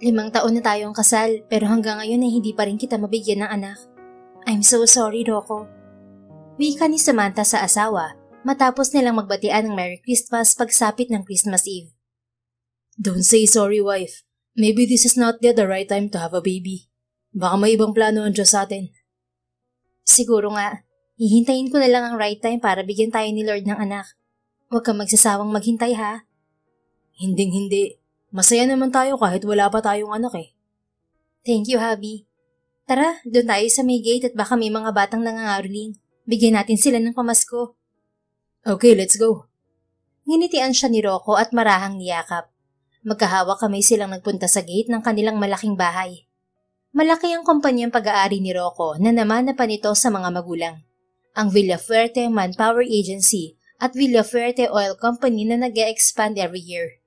5 taon na tayong kasal pero hanggang ngayon ay hindi pa rin kita mabigyan ng anak. I'm so sorry, Rocco. Wika ni Samantha sa asawa matapos nilang magbatian ng Merry Christmas pagsapit ng Christmas Eve. Don't say sorry, wife. Maybe this is not yet the right time to have a baby. Baka may ibang plano ang Diyos sa atin. Siguro nga, hihintayin ko na lang ang right time para bigyan tayo ni Lord ng anak. Huwag kang magsasawang maghintay ha. Hinding-hindi. Masaya naman tayo kahit wala pa tayong anak eh. Thank you, hubby. Tara, doon tayo sa may gate at baka may mga batang nangangaroling. Bigyan natin sila ng pamasko. Okay, let's go. Nginitian siya ni Rocco at marahang niyakap. Magkahawak kamay silang nagpunta sa gate ng kanilang malaking bahay. Malaki ang kumpanyang pag-aari ni Rocco na namana pa nito sa mga magulang. Ang Villafuerte Manpower Agency at Villafuerte Oil Company na nag-e-expand every year.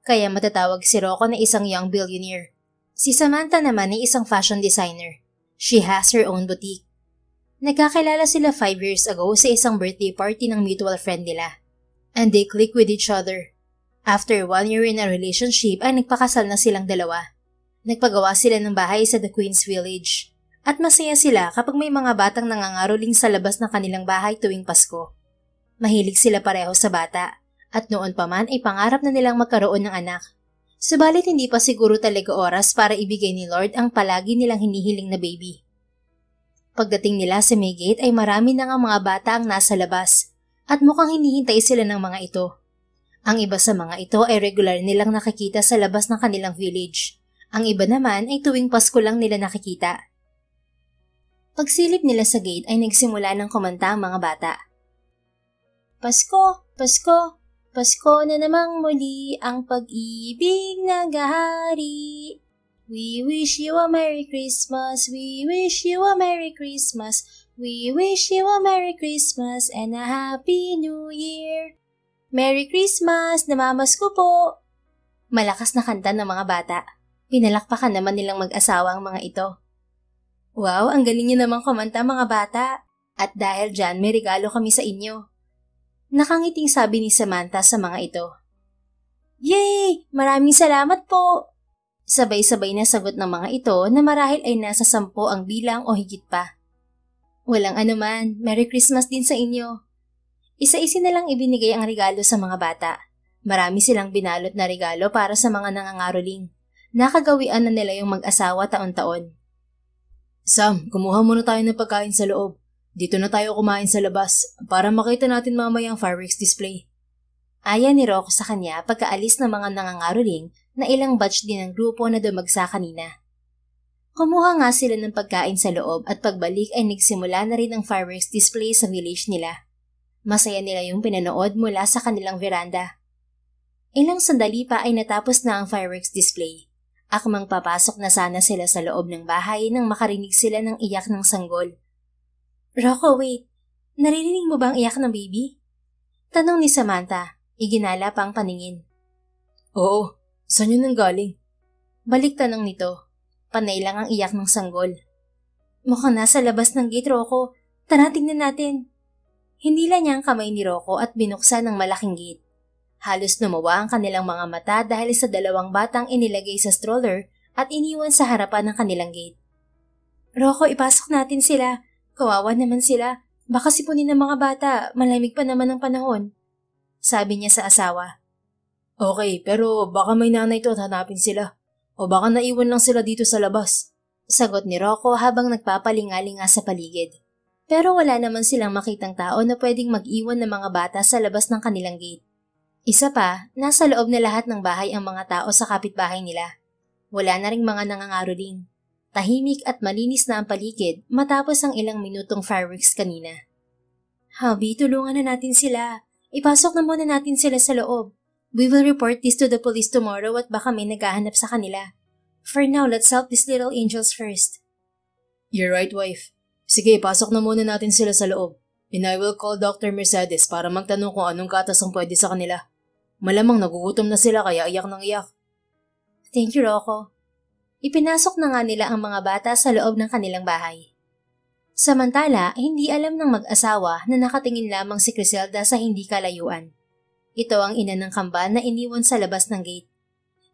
Kaya matatawag si Rocco na isang young billionaire. Si Samantha naman ay isang fashion designer. She has her own boutique. Nagkakilala sila 5 years ago sa isang birthday party ng mutual friend nila. And they click with each other. After 1 year in a relationship ay nagpakasal na silang dalawa. Nagpagawa sila ng bahay sa The Queen's Village. At masaya sila kapag may mga batang nangangaroling sa labas ng kanilang bahay tuwing Pasko. Mahilig sila pareho sa bata. At noon pa man ay pangarap na nilang magkaroon ng anak. Subalit hindi pa siguro talaga oras para ibigay ni Lord ang palagi nilang hinihiling na baby. Pagdating nila sa may gate ay marami na nga mga bata ang nasa labas at mukhang hinihintay sila ng mga ito. Ang iba sa mga ito ay regular nilang nakikita sa labas ng kanilang village. Ang iba naman ay tuwing Pasko lang nila nakikita. Pagsilip nila sa gate ay nagsimula ng kumanta ang mga bata. Pasko! Pasko! Pasko na namang muli ang pag-ibig naghahari. We wish you a Merry Christmas, we wish you a Merry Christmas, we wish you a Merry Christmas and a Happy New Year. Merry Christmas, namamasko po! Malakas na kanta ng mga bata. Pinalakpakan naman nilang mag-asawa ang mga ito. Wow, ang galing niyo namang kumanta mga bata. At dahil dyan, may regalo kami sa inyo. Nakangiting sabi ni Samantha sa mga ito. Yay! Maraming salamat po! Sabay-sabay na sagot ng mga ito na marahil ay nasa 10 ang bilang o higit pa. Walang anuman, Merry Christmas din sa inyo. Isa-isa na lang ibinigay ang regalo sa mga bata. Marami silang binalot na regalo para sa mga nangangaroling. Nakagawian na nila yung mag-asawa taon-taon. Sam, kumuha muna tayo ng pagkain sa loob. Dito na tayo kumain sa labas para makita natin mamaya ang fireworks display. Aya ni Rocco sa kanya pagkaalis ng mga nangangaroling na ilang batch din ng grupo na dumagsa kanina. Kumuha nga sila ng pagkain sa loob at pagbalik ay nagsimula na rin ang fireworks display sa village nila. Masaya nila yung pinanood mula sa kanilang veranda. Ilang sandali pa ay natapos na ang fireworks display. Akmang papasok na sana sila sa loob ng bahay nang makarinig sila ng iyak ng sanggol. Rocco, wait. Naririnig mo bang iyak ng baby? Tanong ni Samantha. Iginala pa ang paningin. Oo. Saan yun nanggaling? Balik tanong nito. Panay lang ang iyak ng sanggol. Mukhang nasa labas ng gate, Rocco. Tara, tingnan natin. Hinila niya ang kamay ni Rocco at binuksan ang malaking gate. Halos lumawa ang kanilang mga mata dahil sa 2 batang inilagay sa stroller at iniwan sa harapan ng kanilang gate. Rocco, ipasok natin sila. Kawawa naman sila. Baka sipunin ng mga bata. Malamig pa naman ang panahon. Sabi niya sa asawa. Okay, pero baka may nanay to at hanapin sila. O baka naiwan lang sila dito sa labas. Sagot ni Rocco habang nagpapalingalinga sa paligid. Pero wala naman silang makitang tao na pwedeng mag-iwan ng mga bata sa labas ng kanilang gate. Isa pa, nasa loob na lahat ng bahay ang mga tao sa kapitbahay nila. Wala na ring mga nangangaroling. Tahimik at malinis na ang paligid matapos ang ilang minutong fireworks kanina. Hubby, tulungan na natin sila. Ipasok na muna natin sila sa loob. We will report this to the police tomorrow at baka may naghahanap sa kanila. For now, let's help these little angels first. You're right, wife. Sige, pasok na muna natin sila sa loob. And I will call Dr. Mercedes para magtanong kung anong gatas ang pwede sa kanila. Malamang nagugutom na sila kaya iyak ng iyak. Thank you, Rocco. Ipinasok na nga nila ang mga bata sa loob ng kanilang bahay. Samantala, hindi alam ng mag-asawa na nakatingin lamang si Criselda sa hindi kalayuan. Ito ang ina ng kambal na iniwan sa labas ng gate.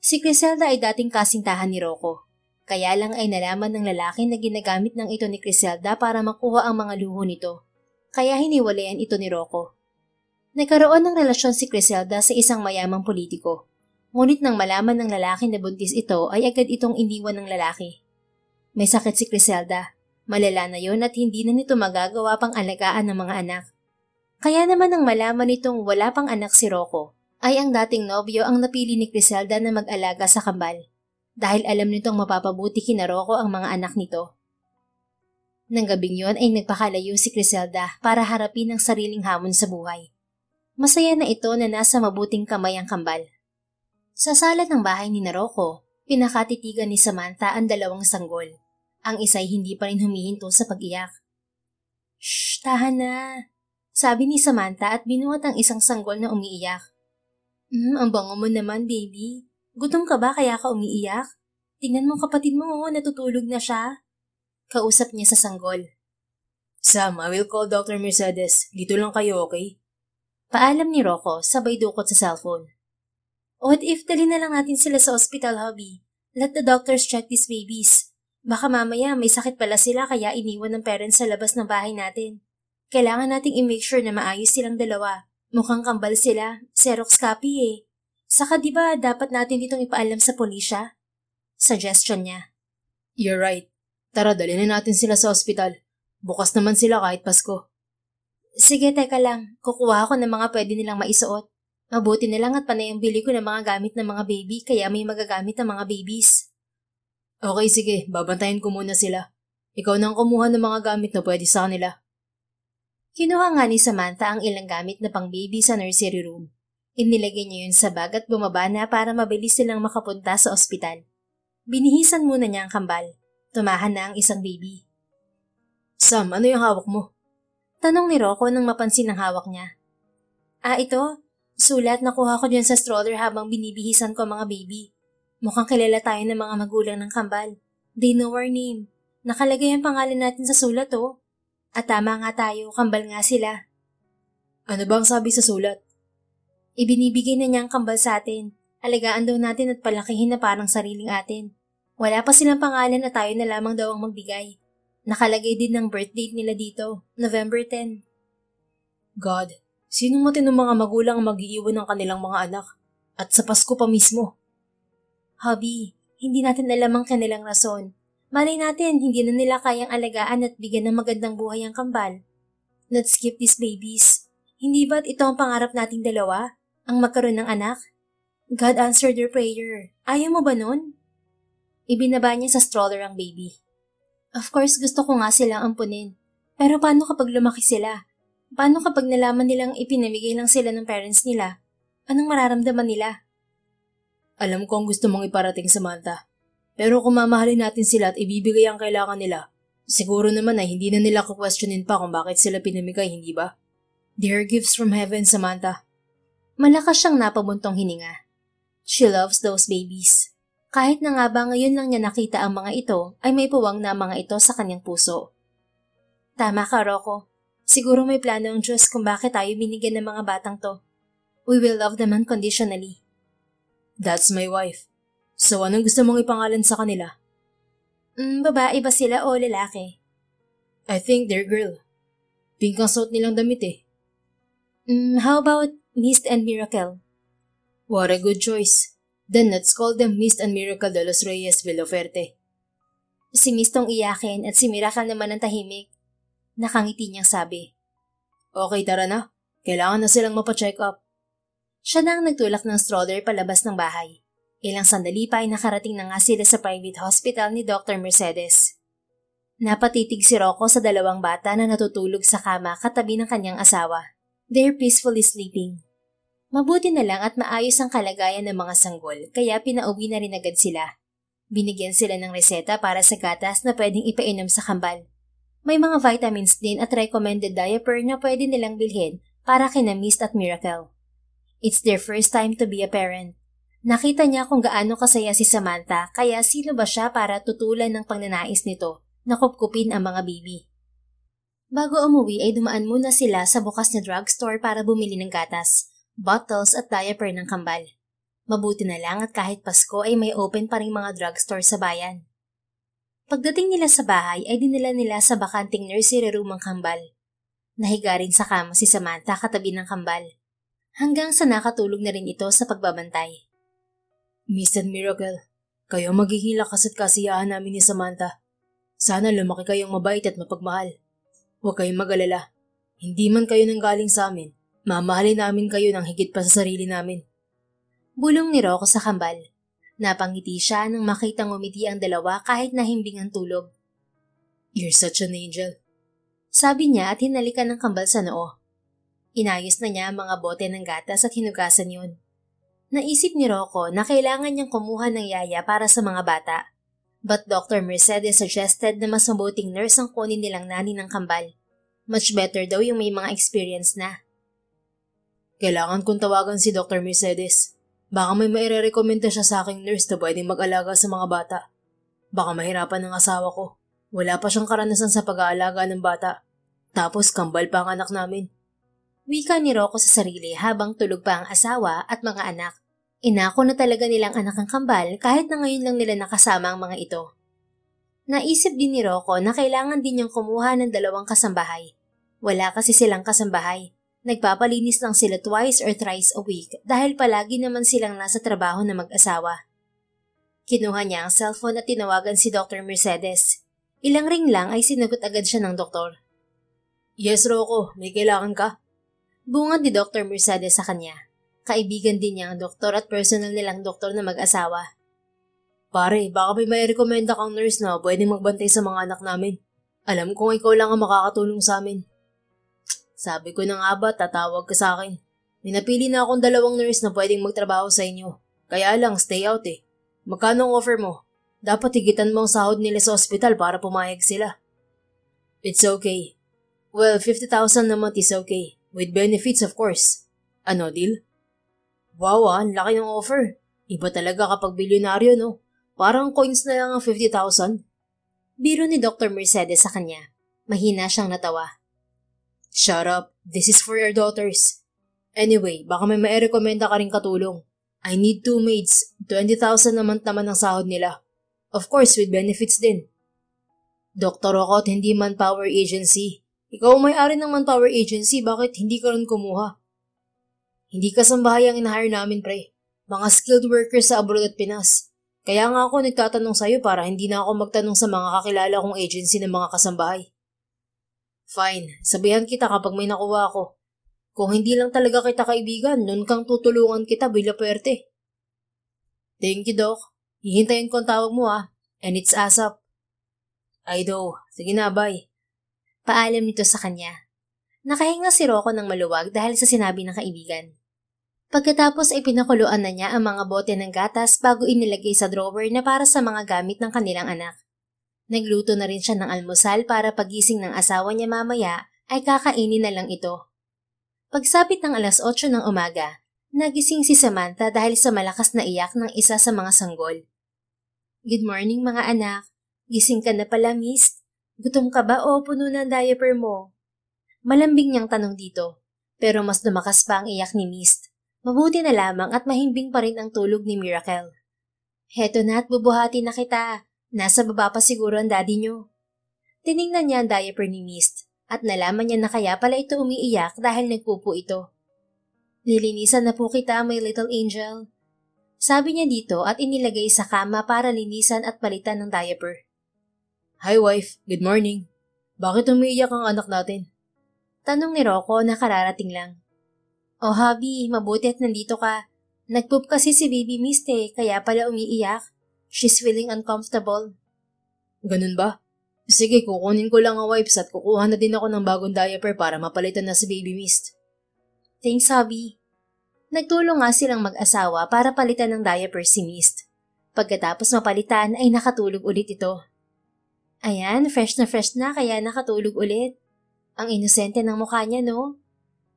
Si Criselda ay dating kasintahan ni Rocco. Kaya lang ay nalaman ng lalaki na ginagamit ng ito ni Criselda para makuha ang mga luho nito. Kaya hiniwalayan ito ni Rocco. Nagkaroon ng relasyon si Criselda sa isang mayamang politiko. Ngunit nang malaman ng lalaki na buntis ito ay agad itong iniwan ng lalaki. May sakit si Criselda. Malala na yon at hindi na nito magagawa pang alagaan ng mga anak. Kaya naman nang malaman nitong wala pang anak si Rocco, ay ang dating nobyo ang napili ni Criselda na mag-alaga sa kambal. Dahil alam nitong mapapabuti kina Rocco ang mga anak nito. Nang gabing yon ay nagpakalayo si Criselda para harapin ang sariling hamon sa buhay. Masaya na ito na nasa mabuting kamay ang kambal. Sa sala ng bahay ni Rocco, pinakatitigan ni Samantha ang dalawang sanggol. Ang isa'y hindi pa rin humihinto sa pag-iyak. "Shh, tahan na," sabi ni Samantha at binuhat ang isang sanggol na umiiyak. Ang bango mo naman, baby. Gutom ka ba kaya ka umiiyak? Tingnan mo kapatid mo, natutulog na siya." Kausap niya sa sanggol. "Sam, I will call Dr. Mercedes. Dito lang kayo, okay?" Paalam ni Rocco, sabay dukot sa cellphone. "What if dali na lang natin sila sa ospital, hubby? Let the doctors check these babies. Baka mamaya may sakit pala sila kaya iniwan ng parents sa labas ng bahay natin. Kailangan nating i-make sure na maayos silang dalawa. Mukhang kambal sila, Xerox copy eh. Saka diba dapat natin ditong ipaalam sa pulisya?" Suggestion niya. "You're right. Tara, dali na natin sila sa ospital. Bukas naman sila kahit Pasko." "Sige, teka lang. Kukuha ako ng mga pwede nilang maisuot. Mabuti na lang at panay ang bili ko ng mga gamit ng mga baby kaya may magagamit ng mga babies." "Okay, sige. Babantayan ko muna sila. Ikaw nang kumuha ng mga gamit na pwede sa kanila." Kinuha nga ni Samantha ang ilang gamit na pang-baby sa nursery room. Inilagay niya yun sa bag at bumaba na para mabilis silang makapunta sa ospital. Binihisan muna niya ang kambal. Tumahan na ang isang baby. "Sam, ano yung hawak mo?" Tanong ni Rocco nang mapansin ang hawak niya. Ito. Sulat nakuha ko dyan sa stroller habang binibihisan ko ang mga baby. Mukhang kilala tayo ng mga magulang ng kambal. They know our name. Nakalagay ang pangalan natin sa sulat, oh. At tama nga tayo, kambal nga sila." "Ano ba ang sabi sa sulat?" "Ibinibigay na niya ang kambal sa atin. Alagaan daw natin at palakihin na parang sariling atin. Wala pa silang pangalan at tayo na lamang daw ang magbigay. Nakalagay din ng birth date nila dito, November 10. God, sinong matinong mga magulang ang mag-iiwan ng kanilang mga anak? At sa Pasko pa mismo. Hubby, hindi natin alam ang kanilang rason. Malay natin, hindi na nila kayang alagaan at bigyan ng magandang buhay ang kambal. Let's keep these babies. Hindi ba't ito ang pangarap nating dalawa? Ang magkaroon ng anak? God answered your prayer. Ayaw mo ba nun?" Ibinaba niya sa stroller ang baby. "Of course gusto ko nga silang ampunin. Pero paano kapag lumaki sila? Paano kapag nalaman nilang ipinamigay lang sila ng parents nila? Anong mararamdaman nila?" "Alam ko ang gusto mong iparating, Samantha. Pero kung mamahalin natin sila at ibibigay ang kailangan nila, siguro naman ay hindi na nila kukwestiyonin pa kung bakit sila pinamigay, hindi ba? They are gifts from heaven, Samantha." Malakas siyang napabuntong hininga. She loves those babies. Kahit na nga ba ngayon lang niya nakita ang mga ito, ay may puwang na mga ito sa kanyang puso. Tama ka, Rocco. Siguro may plano ang Diyos kung bakit tayo binigyan ng mga batang to. We will love them unconditionally. That's my wife. So anong gusto mong ipangalan sa kanila? Babae ba sila o lalaki? I think they're girl. Pink ang suot nilang damit eh. How about Mist and Miracle? What a good choice. Then let's call them Mist and Miracle de los Reyes Villaverde. Si Mistong iyakin at si Miracle naman ang tahimik. Nakangiti niyang sabi. Okay, tara na. Kailangan na silang mapacheck up. Siya na ang nagtulak ng stroller palabas ng bahay. Ilang sandali pa ay nakarating na nga sila sa private hospital ni Dr. Mercedes. Napatitig si Rocco sa dalawang bata na natutulog sa kama katabi ng kanyang asawa. They're peacefully sleeping. Mabuti na lang at maayos ang kalagayan ng mga sanggol kaya pinauwi na rin agad sila. Binigyan sila ng reseta para sa gatas na pwedeng ipainom sa kambal. May mga vitamins din at recommended diaper na pwede nilang bilhin para kina Mist at Miracle. It's their first time to be a parent. Nakita niya kung gaano kasaya si Samantha kaya sino ba siya para tutulan ng pagnanais nito na kupkupin ang mga baby. Bago umuwi ay dumaan muna sila sa bukas na drugstore para bumili ng gatas, bottles at diaper ng kambal. Mabuti na lang at kahit Pasko ay may open pa ring mga drugstore sa bayan. Pagdating nila sa bahay ay dinala nila sa bakanting nursery room ang kambal. Nahiga rin sa kama si Samantha katabi ng kambal. Hanggang sa nakatulog na rin ito sa pagbabantay. Miss and Miracle, kayo magiging lakas at kasiyahan namin ni Samantha. Sana lumaki kayong mabait at mapagmahal. Huwag kayong mag-alala. Hindi man kayo nanggaling sa amin, mamahalin namin kayo ng higit pa sa sarili namin. Bulong ni Rocco sa kambal. Napangiti siya nang makitang umiti ang dalawa kahit nahimbing ang tulog. You're such an angel. Sabi niya at hinalikan ng kambal sa noo. Inayos na niya ang mga bote ng gatas at hinugasan yun. Naisip ni Rocco na kailangan niyang kumuha ng yaya para sa mga bata. But Dr. Mercedes suggested na mas mabuting nurse ang kunin nilang nani ng kambal. Much better daw yung may mga experience na. Kailangan kong tawagan si Dr. Mercedes. Baka may maire-recommenda siya sa aking nurse na pwedeng mag-alaga sa mga bata. Baka mahirapan ang asawa ko. Wala pa siyang karanasan sa pag-aalaga ng bata. Tapos kambal pa ang anak namin. Wika ni Rocco sa sarili habang tulog pa ang asawa at mga anak. Inako na talaga nilang anak ang kambal kahit na ngayon lang nila nakasama ang mga ito. Naisip din ni Rocco na kailangan din niyang kumuha ng 2 kasambahay. Wala kasi silang kasambahay. Nagpapalinis lang sila twice or thrice a week dahil palagi naman silang nasa trabaho na mag-asawa. Kinuha niya ang cellphone at tinawagan si Dr. Mercedes. Ilang ring lang ay sinagot agad siya ng doktor. Yes, Rocco. May kailangan ka? Bungad ni Dr. Mercedes sa kanya. Kaibigan din niya ang doktor at personal nilang doktor na mag-asawa. Pare, baka may rekomenda kang nurse na pwedeng magbantay sa mga anak namin. Alam kong ikaw lang ang makakatulong sa amin. Sabi ko na nga ba, tatawag ka sa akin. May napili na akong 2 nurse na pwedeng magtrabaho sa inyo. Kaya lang, stay out eh. Magkano ang offer mo? Dapat higitan mo ang sahod nila sa ospital para pumayag sila. It's okay. Well, 50,000 naman is okay. With benefits, of course. Ano, deal? Wow, ang laki ng offer. Iba talaga kapag bilyonaryo, no? Parang coins na lang ang 50,000. Biro ni Dr. Mercedes sa kanya. Mahina siyang natawa. Shut up. This is for your daughters. Anyway, baka may mai-rekomenda ka rin katulong. I need 2 maids. 20,000 naman ang sahod nila. Of course, with benefits din. Dr. Rocco, hindi manpower agency. Ikaw ang may-ari ng manpower agency, bakit hindi ka rin kumuha? Hindi kasambahay ang in-hire namin, pre. Mga skilled workers sa abroad at Pinas. Kaya nga ako nagtatanong sa'yo para hindi na ako magtanong sa mga kakilala kong agency ng mga kasambahay. Fine, sabihan kita kapag may nakuha ako. Kung hindi lang talaga kita kaibigan, nun kang tutulungan kita bila pwerte. Thank you, Doc. Hihintayin ko ang tawag mo and it's ASAP. I know. Sige na, bye. Paalam nito sa kanya. Nakahinga si Rocco ng maluwag dahil sa sinabi ng kaibigan. Pagkatapos ay pinakuluan na niya ang mga bote ng gatas bago inilagay sa drawer na para sa mga gamit ng kanilang anak. Nagluto na rin siya ng almusal para pagising ng asawa niya mamaya ay kakainin na lang ito. Pagsapit ng 8:00 ng umaga, nagising si Samantha dahil sa malakas na iyak ng isa sa mga sanggol. Good morning mga anak. Gising ka na pala, miss? Gutom ka ba o puno na ang diaper mo? Malambing niyang tanong dito, pero mas lumakas pa ang iyak ni Mist. Mabuti na lamang at mahimbing pa rin ang tulog ni Miracle. Heto na at bubuhati na kita. Nasa baba pa siguro ang daddy niyo. Tiningnan niya ang diaper ni Mist at nalaman niya na kaya pala ito umiiyak dahil nagpupo ito. Nilinisan na po kita, my little angel. Sabi niya dito at inilagay sa kama para linisan at palitan ng diaper. Hi wife, good morning. Bakit umiiyak ang anak natin? Tanong ni Rocco na kararating lang. Oh hubby, mabuti at nandito ka. Nagpoop kasi si baby Mist kaya pala umiiyak. She's feeling uncomfortable. Ganun ba? Sige, kukunin ko lang ang wipes at kukuha na din ako ng bagong diaper para mapalitan na si baby Mist. Thanks hubby. Nagtulong nga silang mag-asawa para palitan ng diaper si Mist. Pagkatapos mapalitan ay nakatulog ulit ito. Ayan, fresh na kaya nakatulog ulit. Ang inosente ng mukha niya, no?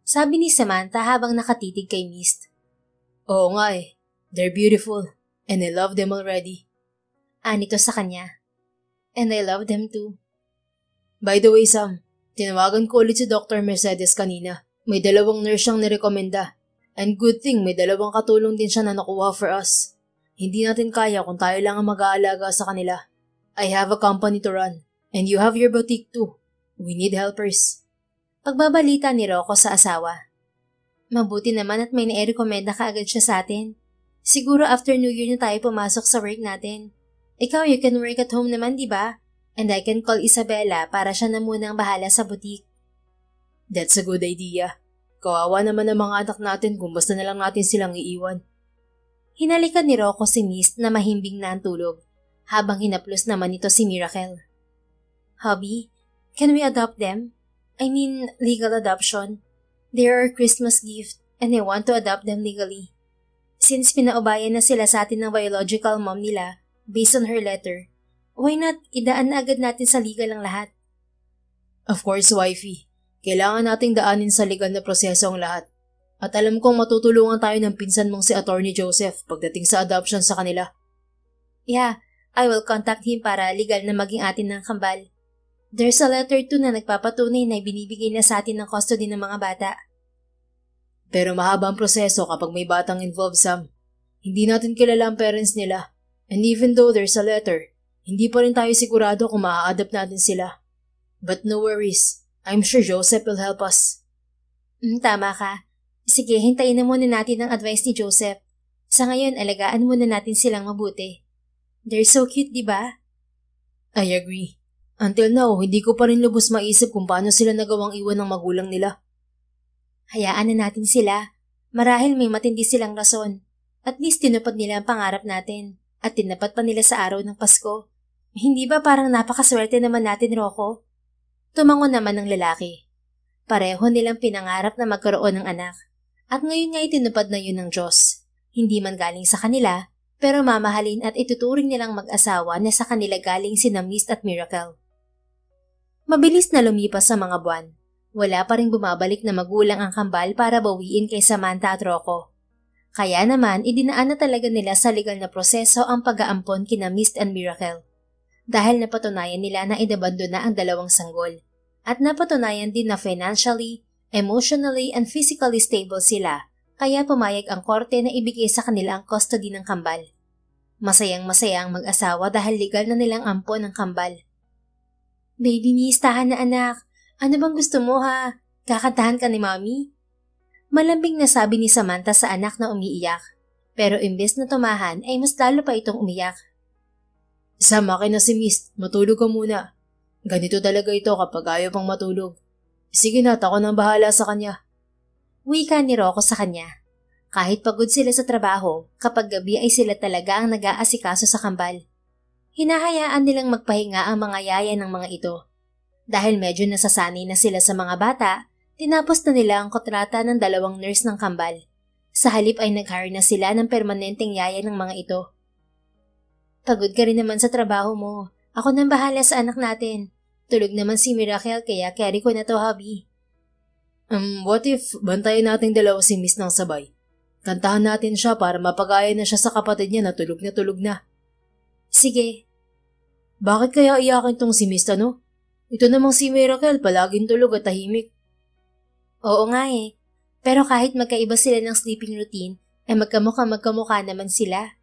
Sabi ni Samantha habang nakatitig kay Mist. Oo nga eh. They're beautiful. And I love them already. Anito sa kanya. And I love them too. By the way, Sam, tinawagan ko ulit si Dr. Mercedes kanina. May 2 nurse siyang nirekomenda. And good thing may dalawang katulong din siya na nakuha for us. Hindi natin kaya kung tayo lang ang mag-aalaga sa kanila. I have a company to run, and you have your boutique too. We need helpers. Pagbabalita ni Rocco sa asawa. Mabuti naman at may nairekomenda kaagad siya sa atin. Siguro after New Year na tayo pumasok sa work natin. Ikaw, you can work at home naman, di ba? And I can call Isabella para siya na muna ang bahala sa boutique. That's a good idea. Kawawa naman ang mga anak natin kung basta na lang natin silang iiwan. Hinalikan ni Rocco si Mist na mahimbing na ang tulog, habang hinaplos naman ito si Miracle. Hubby, can we adopt them? I mean, legal adoption. They're our Christmas gift and I want to adopt them legally. Since pinaubayan na sila sa atin ng biological mom nila, based on her letter, why not idaan na agad natin sa legal ang lahat? Of course, wifey. Kailangan nating daanin sa legal na proseso ang lahat. At alam kong matutulungan tayo ng pinsan mong si Attorney Joseph pagdating sa adoption sa kanila. Yeah, I will contact him para legal na maging atin ng kambal. There's a letter too na nagpapatunay na binibigay na sa atin ng custody ng mga bata. Pero mahaba ang proseso kapag may batang involved, Sam. Hindi natin kilala ang parents nila. And even though there's a letter, hindi pa rin tayo sigurado kung maa-adopt natin sila. But no worries. I'm sure Joseph will help us. Tama ka. Sige, hintayin na muna natin ang advice ni Joseph. Sa ngayon, alagaan muna natin silang mabuti. They're so cute, di ba? I agree. Until now, hindi ko pa rin lubos maisip kung paano sila nagawang iwan ng magulang nila. Hayaan na natin sila. Marahil may matindi silang rason. At least tinupad nila ang pangarap natin. At tinapat pa nila sa araw ng Pasko. Hindi ba parang napakaswerte naman natin, Rocco? Tumangon naman ng lalaki. Pareho nilang pinangarap na magkaroon ng anak. At ngayon nga itinupad na yun ng Diyos. Hindi man galing sa kanila, pero mamahalin at ituturing nilang mag-asawa na sa kanila galing sina Mist at Miracle. Mabilis na lumipas sa mga buwan. Wala pa rin bumabalik na magulang ang kambal para bawiin kay Samantha at Rocco. Kaya naman, idinaan na talaga nila sa legal na proseso ang pag-aampon kina Mist and Miracle. Dahil napatunayan nila na idabando na ang dalawang sanggol. At napatunayan din na financially, emotionally, and physically stable sila, kaya pumayag ang korte na ibigay sa kanila ang custody ng kambal. Masayang-masaya ang mag-asawa dahil legal na nilang ampon ang kambal. Baby Miss, tahan na anak. Ano bang gusto mo ha? Kakantahan ka ni Mommy? Malambing na sabi ni Samantha sa anak na umiiyak. Pero imbes na tumahan ay mas lalo pa itong umiyak. Sama akin na si Mist, matulog ka muna. Ganito talaga ito kapag ayaw pang matulog. Sige na, ako nang bahala sa kanya. Wika ni Rocco sa kanya. Kahit pagod sila sa trabaho, kapag gabi ay sila talaga ang nag-aasikaso sa kambal. Hinahayaan nilang magpahinga ang mga yaya ng mga ito. Dahil medyo nasasanay na sila sa mga bata, tinapos na nila ang kontrata ng 2 nurse ng kambal. Sa halip ay nag-hire na sila ng permanenteng yaya ng mga ito. Pagod ka rin naman sa trabaho mo. Ako nang bahala sa anak natin. Tulog naman si Miracle kaya carry ko na to, hubby. What if bantayan nating dalawa si Miss ng sabay? Kantahan natin siya para mapagaya na siya sa kapatid niya na tulog na tulog na. Sige. Bakit kaya iyakin tong si Miss ano? Ito namang si Miracle palaging tulog at tahimik. Oo nga eh. Pero kahit magkaiba sila ng sleeping routine, ay magkamukha naman sila.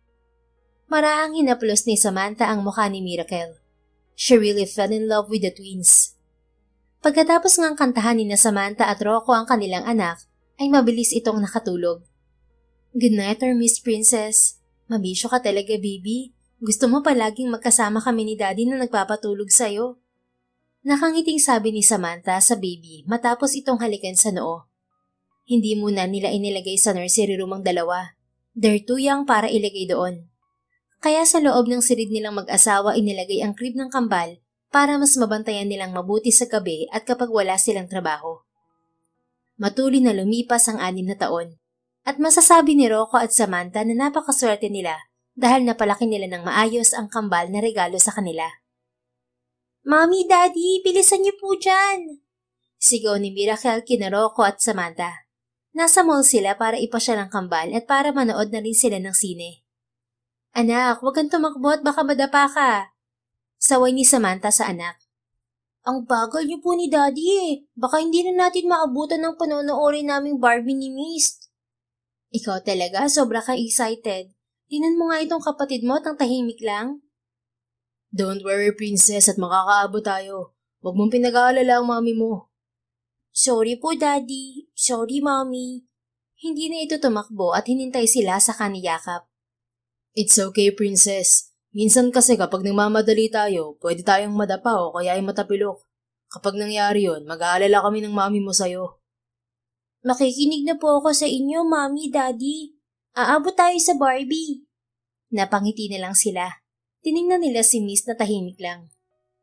Marahang hinaplos ni Samantha ang mukha ni Miracle. She really fell in love with the twins. Pagkatapos ngang kantahan ni na Samantha at Rocco ang kanilang anak, ay mabilis itong nakatulog. Good night, our Miss Princess. Mabisyo ka talaga, baby. Gusto mo palaging magkasama kami ni Daddy na nagpapatulog sa'yo. Nakangiting sabi ni Samantha sa baby matapos itong halikan sa noo. Hindi muna nila inilagay sa nursery room ang dalawa. They're too young para ilagay doon. Kaya sa loob ng silid nilang mag-asawa inilagay ang crib ng kambal para mas mabantayan nilang mabuti sa gabi at kapag wala silang trabaho. Matuloy na lumipas ang 6 na taon at masasabi ni Rocco at Samantha na napakaswerte nila dahil napalaki nila ng maayos ang kambal na regalo sa kanila. Mommy, Daddy, bilisan niyo po dyan! Sigaw ni Miracle kina Rocco at Samantha. Nasa mall sila para ipasyal ang kambal at para manood na rin sila ng sine. Anak, huwag kang tumakbo at baka madapa ka. Saway ni Samantha sa anak. Ang bagal niyo po ni Daddy eh. Baka hindi na natin maabutan ng panonoorin naming Barbie ni Mist. Ikaw talaga, sobra kang excited. Tinan mo nga itong kapatid mo at ang tahimik lang. Don't worry, princess, at makakaabot tayo. Huwag mong pinag-aalala ang mami mo. Sorry po, Daddy. Sorry, Mommy. Hindi na ito tumakbo at hinintay sila sa kaniyakap. It's okay, princess. Minsan kasi kapag nagmamadali tayo, pwede tayong madapa o kaya ay matapilok. Kapag nangyari yon, mag-aalala kami ng mami mo sa'yo. Makikinig na po ako sa inyo, Mommy, Daddy. Aabot tayo sa Barbie. Napangiti na lang sila. Tiningnan nila si Miss na tahimik lang.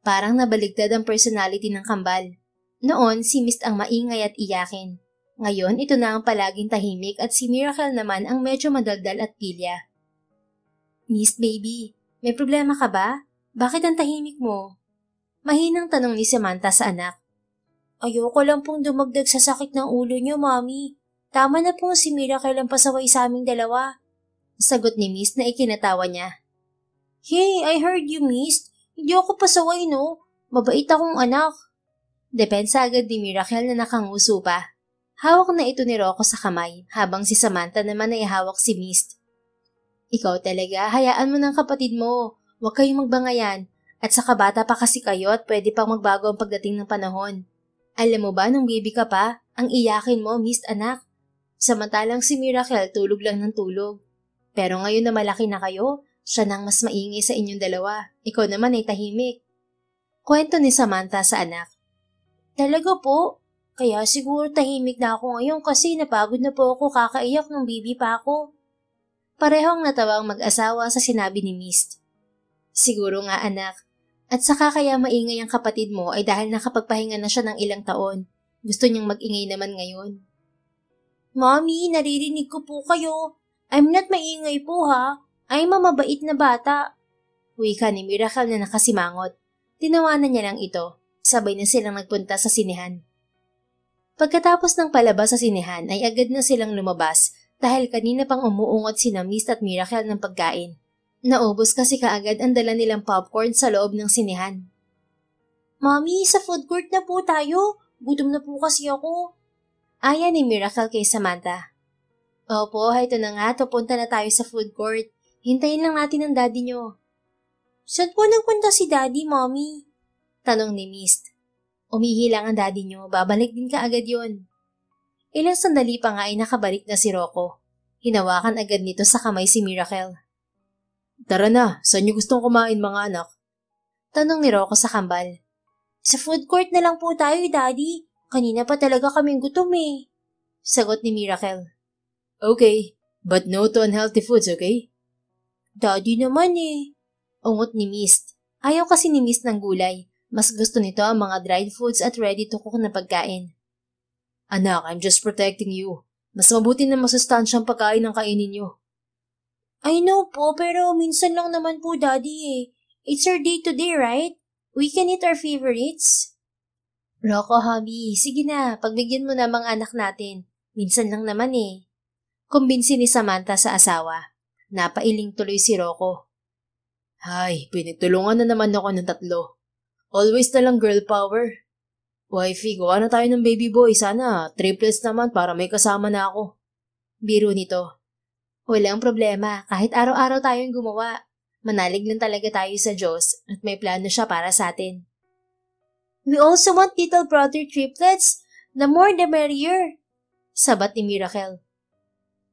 Parang nabaligtad ang personality ng kambal. Noon, si Miss ang maingay at iyakin. Ngayon, ito na ang palaging tahimik at si Miracle naman ang medyo madaldal at pilya. Miss baby, may problema ka ba? Bakit ang tahimik mo? Mahinang tanong ni Samantha sa anak. Ayoko lang pong dumagdag sa sakit ng ulo niyo, Mommy. Tama na pong si Miracle ang pasaway sa aming dalawa. Sagot ni Miss na ikinatawa niya. Hey, I heard you, Miss. Hindi ako pasaway, no? Mabait akong anak. Depensa agad ni Miracle na nakanguso pa. Hawak na ito ni Rocco sa kamay, habang si Samantha naman ay hawak si Miss. Ikaw talaga, hayaan mo ng kapatid mo. Huwag kayong magbangayan. At saka bata pa kasi kayo at pwede pang magbago ang pagdating ng panahon. Alam mo ba, nung baby ka pa, ang iyakin mo, Miss anak. Samantalang si Miracle tulog lang ng tulog. Pero ngayon na malaki na kayo, siya nang mas maingay sa inyong dalawa. Ikaw naman ay tahimik. Kwento ni Samantha sa anak. Talaga po? Kaya siguro tahimik na ako ngayon kasi napagod na po ako kakaiyak ng baby pa ako. Parehong natawa ang mag-asawa sa sinabi ni Miss. Siguro nga anak. At saka kaya maingay ang kapatid mo ay dahil nakapagpahinga na siya ng ilang taon. Gusto niyang mag-ingay naman ngayon. Mommy, naririnig ko po kayo. I'm not maingay po ha. I'm mamabait na bata. Wika ni Miracle na nakasimangot. Tinawanan niya lang ito. Sabay na silang nagpunta sa sinehan. Pagkatapos ng palabas sa sinehan ay agad na silang lumabas dahil kanina pang umuungot sina Miss at Miracle ng pagkain. Naubos kasi kaagad ang dala nilang popcorn sa loob ng sinehan. Mommy, sa food court na po tayo. Gutom na po kasi ako. Aya ni Miracle kay Samantha. Opo, ito na nga, pupunta na tayo sa food court. Hintayin lang natin ang daddy nyo. Saan po nagpunta si daddy, Mommy? Tanong ni Miss. Umihi lang ang daddy nyo, babalik din ka agad yon. Ilang sandali pa nga ay nakabalik na si Rocco. Hinawakan agad nito sa kamay si Miracle. Tara na, saan niyo gustong kumain mga anak? Tanong ni Rocco sa kambal. Sa food court na lang po tayo, Daddy. Kanina pa talaga kaming gutom eh. Sagot ni Miracle. Okay, but no to unhealthy foods, okay? Daddy naman eh. Ungot ni Miss. Ayaw kasi ni Miss ng gulay. Mas gusto nito ang mga dried foods at ready-to-cook na pagkain. Anak, I'm just protecting you. Mas mabuti na masustansyang pagkain ang kainin niyo. I know po, pero minsan lang naman po, Daddy eh. It's our day today, right? We can eat our favorites. Rocco, hubby, sige na, pagbigyan mo na mga anak natin. Minsan lang naman eh. Kumbinsi ni Samantha sa asawa. Napailing tuloy si Rocco. Hay, pinagtulungan na naman ako ng 3. Always na lang girl power. Wifey, gawa na tayo ng baby boy. Sana triplets naman para may kasama na ako. Biro nito. Walang problema, kahit araw-araw tayong gumawa. Manalig lang talaga tayo sa Diyos at may plano siya para sa atin. We also want little brother triplets. The more the merrier. Sabat ni Miracle.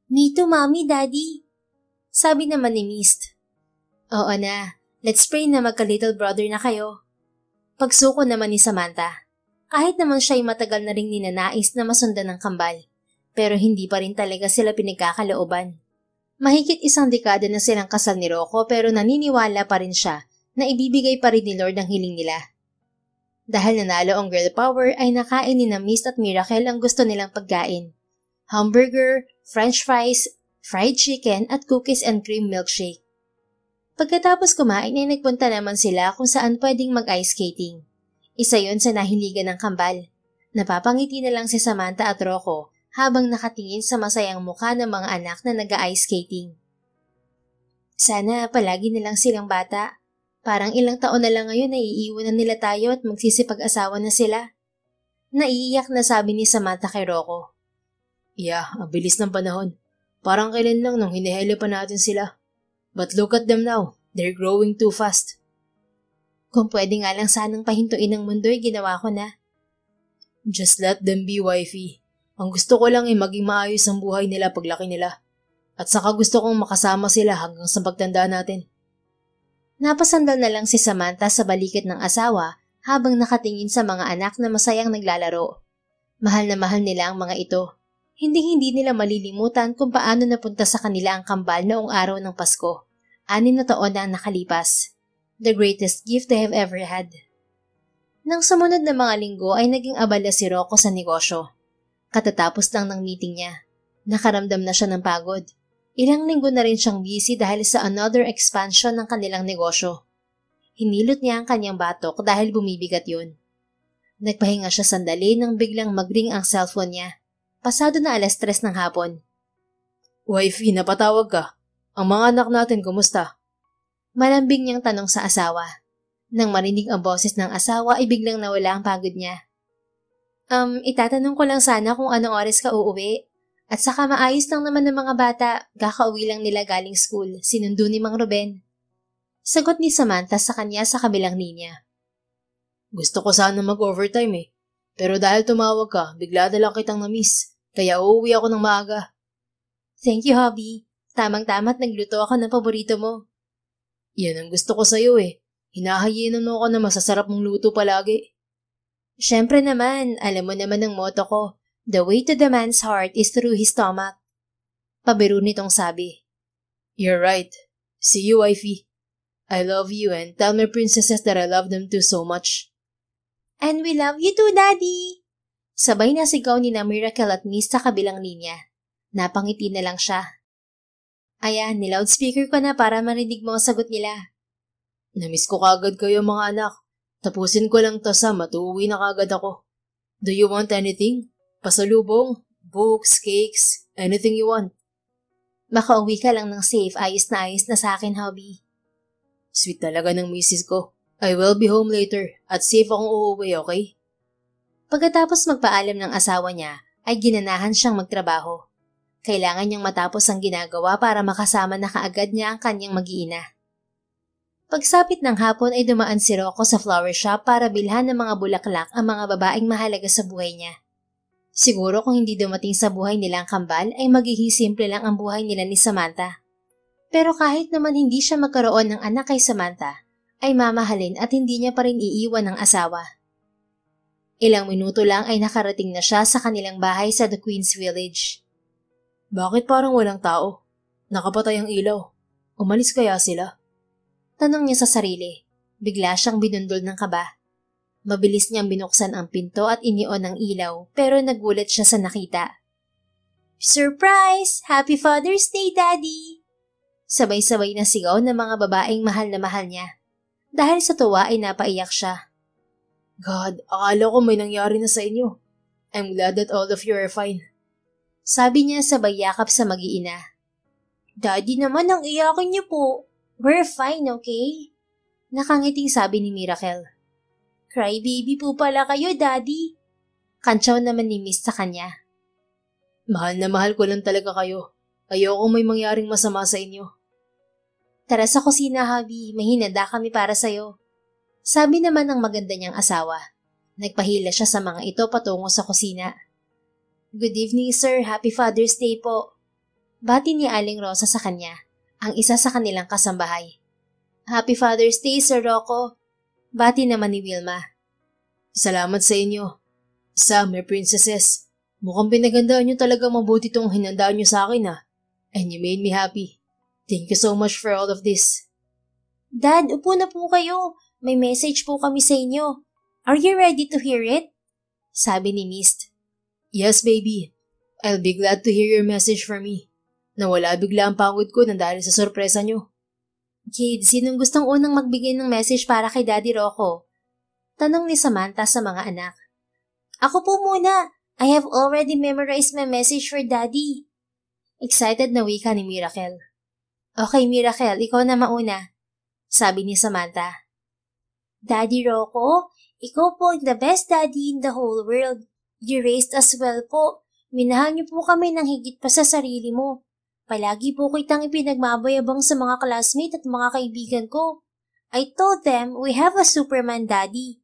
Me too, Mommy, Daddy. Sabi naman ni Mist. Oo na, let's pray na magka-little brother na kayo. Pagsuko naman ni Samantha. Kahit naman siya'y matagal na ring ninanais na masundan ng kambal, pero hindi pa rin talaga sila pinagkakalooban. Mahigit 1 dekada na silang kasal ni Rocco pero naniniwala pa rin siya na ibibigay pa rin ni Lord ang hiling nila. Dahil nanalo ang girl power ay nakain ni na Mist at Miracle ang gusto nilang pagkain. Hamburger, french fries, fried chicken at cookies and cream milkshake. Pagkatapos kumain ay nagpunta naman sila kung saan pwedeng mag-ice skating. Isa yon sa nahiligan ng kambal. Napapangiti na lang si Samantha at Rocco habang nakatingin sa masayang mukha ng mga anak na nag-ice skating. Sana palagi na lang silang bata. Parang ilang taon na lang ngayon na iiwanan nila tayo at magsisipag-asawa na sila. Naiiyak na sabi ni Samantha kay Rocco. Yeah, ang bilis ng panahon. Parang kailan lang nung hinihele pa natin sila. But look at them now. They're growing too fast. Kung pwede nga lang sanang pahintuin ng mundo'y ginawa ko na. Just let them be, wifey. Ang gusto ko lang ay maging maayos ang buhay nila paglaki nila. At saka gusto kong makasama sila hanggang sa pagtanda natin. Napasandal na lang si Samantha sa balikat ng asawa habang nakatingin sa mga anak na masayang naglalaro. Mahal na mahal nila ang mga ito. Hindi nila malilimutan kung paano napunta sa kanila ang kambal noong araw ng Pasko. 6 na taon na ang nakalipas. The greatest gift they have ever had. Nang sumunod na mga linggo ay naging abala si Rocco sa negosyo. Katatapos lang ng meeting niya. Nakaramdam na siya ng pagod. Ilang linggo na rin siyang busy dahil sa another expansion ng kanilang negosyo. Hinilot niya ang kanyang batok dahil bumibigat yun. Nagpahinga siya sandali nang biglang mag-ring ang cellphone niya. Pasado na 3:00 ng hapon. Wifey, napatawag ka. Ang mga anak natin, kumusta? Malambing niyang tanong sa asawa. Nang marinig ang boses ng asawa ay biglang nawala ang pagod niya. Itatanong ko lang sana kung anong oras ka uuwi. At saka maayos lang naman ng mga bata, kakauwi lang nila galing school, sinundo ni Mang Ruben. Sagot ni Samantha sa kanya sa kabilang linya. Gusto ko sana mag-overtime pero dahil tumawag ka, bigla na lang kitang na-miss, kaya uuwi ako ng maaga. Thank you, hubby. Tamang-tama't nagluto ako ng paborito mo. Yan ang gusto ko sa'yo Hinahayinan mo ako na masasarap mong luto palagi. Siyempre naman, alam mo naman ang motto ko. The way to the man's heart is through his stomach. Pabiro nitong sabi. You're right. See you, wifey. I love you and tell my princesses that I love them too so much. And we love you too, Daddy! Sabay na sigaw ni na Miracle at Miss sa kabilang linya. Napangiti na lang siya. Ayan, ni-loudspeaker ko na para marinig mo ang sagot nila. Namiss ko kagad kayo mga anak. Tapusin ko lang to sa matuuwi na kagad ako. Do you want anything? Pasalubong, books, cakes, anything you want. Makauwi ka lang ng safe, ayos na sa akin, hubby. Sweet talaga ng misis ko. I will be home later at safe akong uuwi, okay? Pagkatapos magpaalam ng asawa niya, ay ginanahan siyang magtrabaho. Kailangan niyang matapos ang ginagawa para makasama na kaagad niya ang kanyang mag-iina. Pagsapit ng hapon ay dumaan si Rocco sa flower shop para bilhan ng mga bulaklak ang mga babaeng mahalaga sa buhay niya. Siguro kung hindi dumating sa buhay nila ang kambal ay magiging simple lang ang buhay nila ni Samantha. Pero kahit naman hindi siya magkaroon ng anak kay Samantha, ay mamahalin at hindi niya pa rin iiwan ng asawa. Ilang minuto lang ay nakarating na siya sa kanilang bahay sa The Queen's Village. Bakit parang walang tao? Nakapatay ang ilaw. Umalis kaya sila? Tanong niya sa sarili. Bigla siyang binundol ng kaba. Mabilis niyang binuksan ang pinto at inion ang ilaw pero nagulat siya sa nakita. Surprise! Happy Father's Day, Daddy! Sabay-sabay na sigaw ng mga babaeng mahal na mahal niya. Dahil sa tuwa ay napaiyak siya. God, akala ko may nangyari na sa inyo. I'm glad that all of you are fine. Sabi niya sabay yakap sa mag-iina. Daddy naman ang iyakin niyo po. We're fine, okay? Nakangiting sabi ni Miracle. Crybaby po pala kayo, Daddy. Kantsaw naman ni Miss sa kanya. Mahal na mahal ko lang talaga kayo. Ayoko may mangyaring masama sa inyo. Tara sa kusina, hubby. May hinanda kami para sa'yo. Sabi naman ng maganda niyang asawa. Nagpahila siya sa mga ito patungo sa kusina. Good evening, sir. Happy Father's Day po. Bati ni Aling Rosa sa kanya, ang isa sa kanilang kasambahay. Happy Father's Day, Sir Rocco. Bati naman ni Wilma. Salamat sa inyo. Sam, my princesses. Mukhang pinagandaan niyo talaga mabuti tong hinandaan niyo sa akin And you made me happy. Thank you so much for all of this. Dad, upo na po kayo. May message po kami sa inyo. Are you ready to hear it? Sabi ni Mist. Yes, baby. I'll be glad to hear your message for me. Nawala bigla ang pagod ko nang dahil sa sorpresa niyo. Kids, sinong gustong unang magbigay ng message para kay Daddy Rocco? Tanong ni Samantha sa mga anak. Ako po muna. I have already memorized my message for Daddy. Excited na wika ni Miracle. Okay, Miracle, ikaw na mauna. Sabi ni Samantha. Daddy Rocco, ikaw po the best daddy in the whole world. You raised us well po. Minahal niyo po kami ng higit pa sa sarili mo. Palagi po kitang ipinagmabayabang sa mga classmate at mga kaibigan ko. I told them we have a Superman daddy.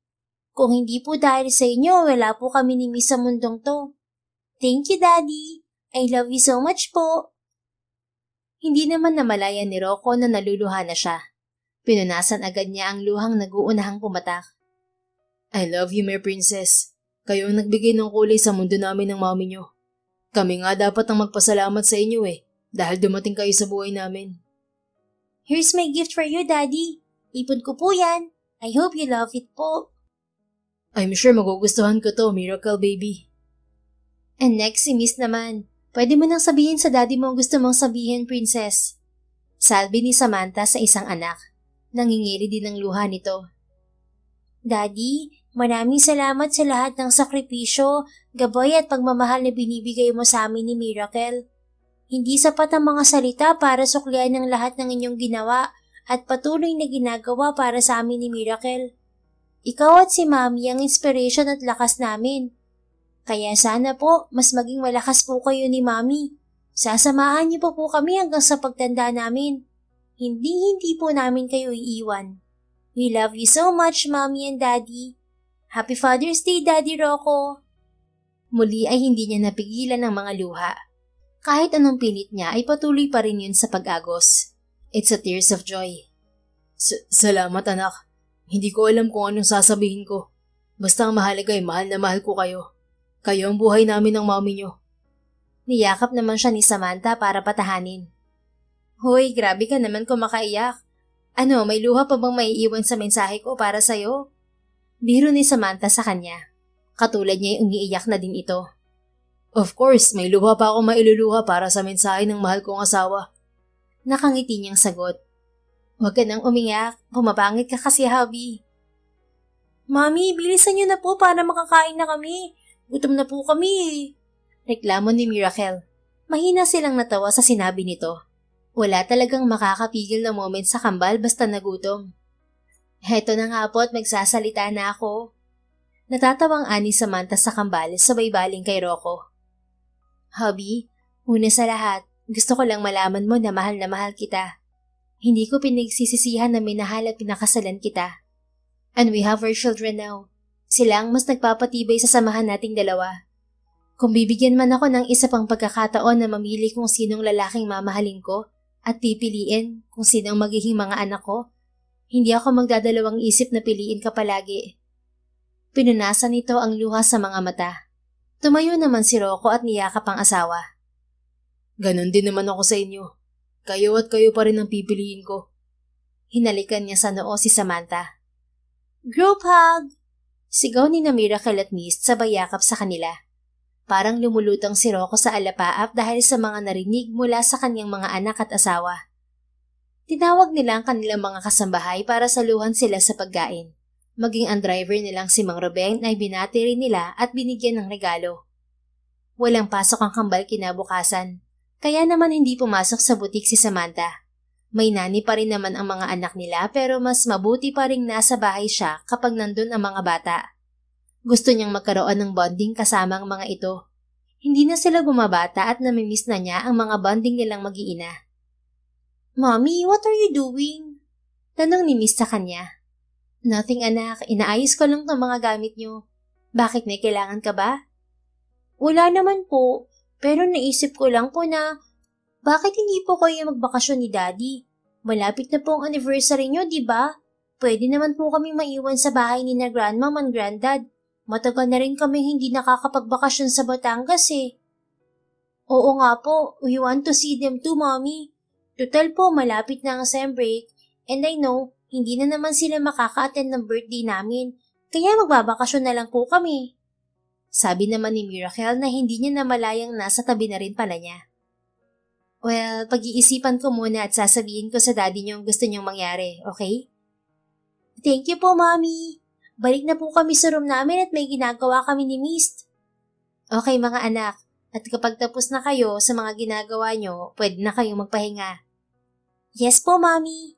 Kung hindi po dahil sa inyo, wala po kami ni Miss sa mundong to. Thank you, Daddy. I love you so much po. Hindi naman namalayan ni Rocco na naluluha na siya. Pinunasan agad niya ang luhang nag-uunahang pumatak. I love you, my princess. Kayo ang nagbigay ng kulay sa mundo namin ng mami nyo. Kami nga dapat ang magpasalamat sa inyo dahil dumating kayo sa buhay namin. Here's my gift for you, Daddy. Ipon ko po yan. I hope you love it po. I'm sure magugustuhan ko to, Miracle Baby. And next si Miss naman. Pwede mo nang sabihin sa daddy mo ang gusto mong sabihin, Princess. Salbi ni Samantha sa isang anak. Nangingiri din ang luha nito. Daddy, maraming salamat sa lahat ng sakripisyo, gabay at pagmamahal na binibigay mo sa amin ni Miracle. Hindi sapat ang mga salita para suklian ng lahat ng inyong ginawa at patuloy na ginagawa para sa amin ni Miracle. Ikaw at si Mami ang inspiration at lakas namin. Kaya sana po, mas maging malakas po kayo ni Mami. Sasamahan niyo po kami hanggang sa pagtanda namin. Hindi po namin kayo iiwan. We love you so much, Mami and Daddy. Happy Father's Day, Daddy Rocco. Muli ay hindi niya napigilan ang mga luha. Kahit anong pilit niya ay patuloy pa rin yun sa pag-agos. It's a tears of joy. Salamat, anak. Hindi ko alam kung anong sasabihin ko. Basta ang mahalaga ay mahal na mahal ko kayo. Kayo ang buhay namin ng mami nyo. Niyakap naman siya ni Samantha para patahanin. Hoy, grabe ka naman kung makaiyak. Ano, may luha pa bang maiiwan sa mensahe ko para sa'yo? Biro ni Samantha sa kanya. Katulad niya yung umiiyak na din ito. Of course, may luha pa ako mailuluha para sa mensahe ng mahal kong asawa. Nakangiti niyang sagot. Huwag ka nang umiyak. Pumapangit ka kasi, hubby. Mami, bilisan niyo na po para makakain na kami. Gutom na po kami. Reklamo ni Miracle. Mahina silang natawa sa sinabi nito. Wala talagang makakapigil na moment sa kambal basta nagutom. Heto na nga po at magsasalita na ako. Natatawang ani Samantha sa kambal sabay baling kay Rocco. Hubby, una sa lahat, gusto ko lang malaman mo na mahal kita. Hindi ko pinagsisisihan na minahal at pinakasalan kita. And we have our children now. Sila ang mas nagpapatibay sa samahan nating dalawa. Kung bibigyan man ako ng isa pang pagkakataon na mamili kung sinong lalaking mamahalin ko at pipiliin kung sinong magiging mga anak ko, hindi ako magdadalawang isip na piliin ka palagi. Pinunasan nito ang luha sa mga mata. Tumayo naman si Rocco at niyakap ang asawa. Ganon din naman ako sa inyo. Kayo at kayo pa rin ang pipiliin ko. Hinalikan niya sa noo si Samantha. Group hug! Sigaw ni na Miracle at Mist sabay yakap sa kanila. Parang lumulutang si Rocco sa alapaap dahil sa mga narinig mula sa kanyang mga anak at asawa. Tinawag nila ang kanilang mga kasambahay para saluhan sila sa pagkain. Maging ang driver nilang si Mang Ruben ay binati rin nila at binigyan ng regalo. Walang pasok ang kambal kinabukasan. Kaya naman hindi pumasok sa butik si Samantha. May nani pa rin naman ang mga anak nila pero mas mabuti pa rin nasa bahay siya kapag nandun ang mga bata. Gusto niyang magkaroon ng bonding kasama ang mga ito. Hindi na sila bumabata at namimiss na niya ang mga bonding nilang mag-iina. Mommy, what are you doing? Tanong ni Miss sa kanya. Nothing anak, inaayos ko lang itong mga gamit niyo. Bakit may kailangan ka ba? Wala naman po. Pero naisip ko lang po na, bakit hindi po kayo magbakasyon ni Daddy? Malapit na po ang anniversary nyo, di ba? Pwede naman po kami maiwan sa bahay ni na Grandmom and Granddad. Matagal na rin kami hindi nakakapagbakasyon sa Batangas eh. Oo nga po, we want to see them too, Mommy. Total po, malapit na ang sem break. And I know, hindi na naman sila makaka-attend ng birthday namin. Kaya magbabakasyon na lang po kami. Sabi naman ni Miracle na hindi niya namalayang nasa tabi na rin pala niya. Well, pag-iisipan ko muna at sasabihin ko sa daddy niyo ang gusto niyong mangyari, okay? Thank you po, Mommy. Balik na po kami sa room namin at may ginagawa kami ni Mist. Okay mga anak, at kapag tapos na kayo sa mga ginagawa niyo, pwede na kayong magpahinga. Yes po, Mommy.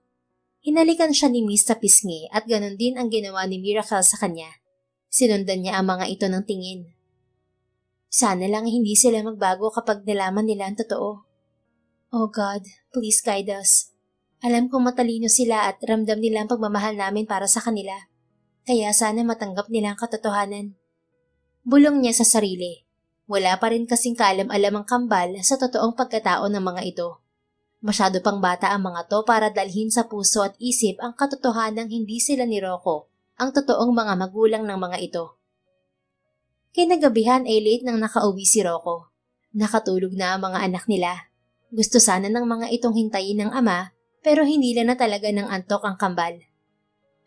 Hinalikan siya ni Mist sa pisngi at ganon din ang ginawa ni Miracle sa kanya. Sinundan niya ang mga ito ng tingin. Sana lang hindi sila magbago kapag nalaman nila ang totoo. Oh God, please guide us. Alam kong matalino sila at ramdam nila ang pagmamahal namin para sa kanila. Kaya sana matanggap nila ang katotohanan. Bulong niya sa sarili. Wala pa rin kasing kaalam-alam ang kambal sa totoong pagkatao ng mga ito. Masyado pang bata ang mga to para dalhin sa puso at isip ang katotohanang hindi sila ni Rocco, ang totoong mga magulang ng mga ito. Kinagabihan ay late nang nakauwi si Rocco. Nakatulog na ang mga anak nila. Gusto sana ng mga itong hintayin ng ama, pero hinila na talaga ng antok ang kambal.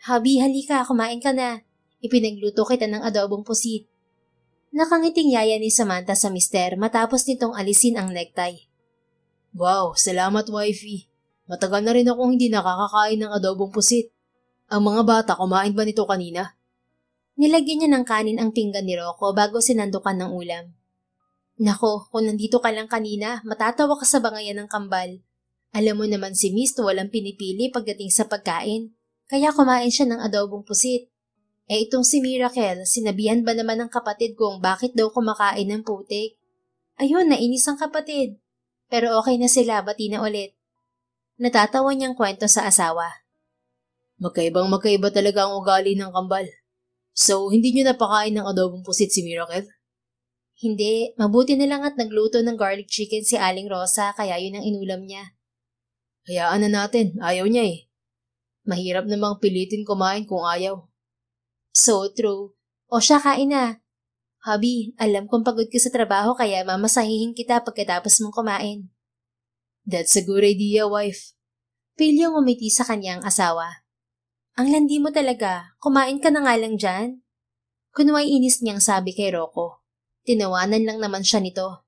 Habi, halika, kumain ka na. Ipinagluto kita ng adobong pusit. Nakangiting yaya ni Samantha sa mister matapos nitong alisin ang necktie. Wow, salamat wifey. Matagal na rin akong hindi nakakakain ng adobong pusit. Ang mga bata kumain ba nito kanina? Nilagyan niya ng kanin ang pinggan ni Rocco bago sinandukan ng ulam. Nako, kung nandito ka lang kanina, matatawa ka sa bangayan ng kambal. Alam mo naman si Miss walang pinipili pagdating sa pagkain, kaya kumain siya ng adobong pusit. Itong si Miracle, sinabihan ba naman ng kapatid kung bakit daw kumakain ng putik? Ayun, nainis ang kapatid. Pero okay na sila, bati na ulit. Natatawa niyang kwento sa asawa. Magkaibang-magkaiba talaga ang ugali ng kambal. So, hindi niyo napakain ng adobong pusit si Miracle? Hindi, mabuti na lang at nagluto ng garlic chicken si Aling Rosa kaya yun ang inulam niya. Hayaan na natin, ayaw niya eh. Mahirap namang pilitin kumain kung ayaw. So true. O siya, kain na. Habi, alam kong pagod ka sa trabaho kaya mamasahihin kita pagkatapos mong kumain. That's a good idea, wife. Pilyong umiti sa kanyang asawa. Ang landi mo talaga, kumain ka na nga lang dyan. Kunway inis niyang sabi kay Rocco. Tinawanan lang naman siya nito.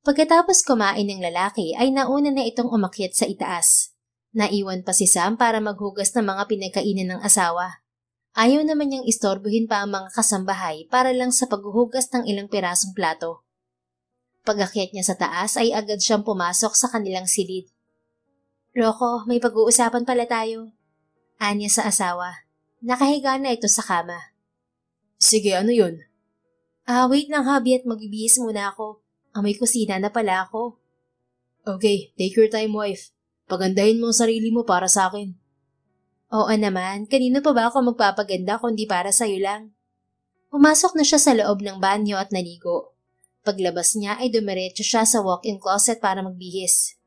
Pagkatapos kumain ng lalaki ay nauna na itong umakyat sa itaas. Naiwan pa si Sam para maghugas ng mga pinagkainan ng asawa. Ayaw naman niyang istorbohin pa ang mga kasambahay para lang sa paghuhugas ng ilang pirasong plato. Pag-akyat niya sa taas ay agad siyang pumasok sa kanilang silid. Rocco, may pag-uusapan pala tayo. Anya sa asawa. Nakahiga na ito sa kama. Sige, ano yun? Wait lang habi at magbibihis muna ako. May kusina na pala ako. Okay, take your time, wife. Pagandahin mo ang sarili mo para sa akin. Oo naman, kanino pa ba ako magpapaganda kundi para sa'yo lang? Pumasok na siya sa loob ng banyo at naligo. Paglabas niya ay dumiretso siya sa walk-in closet para magbihis.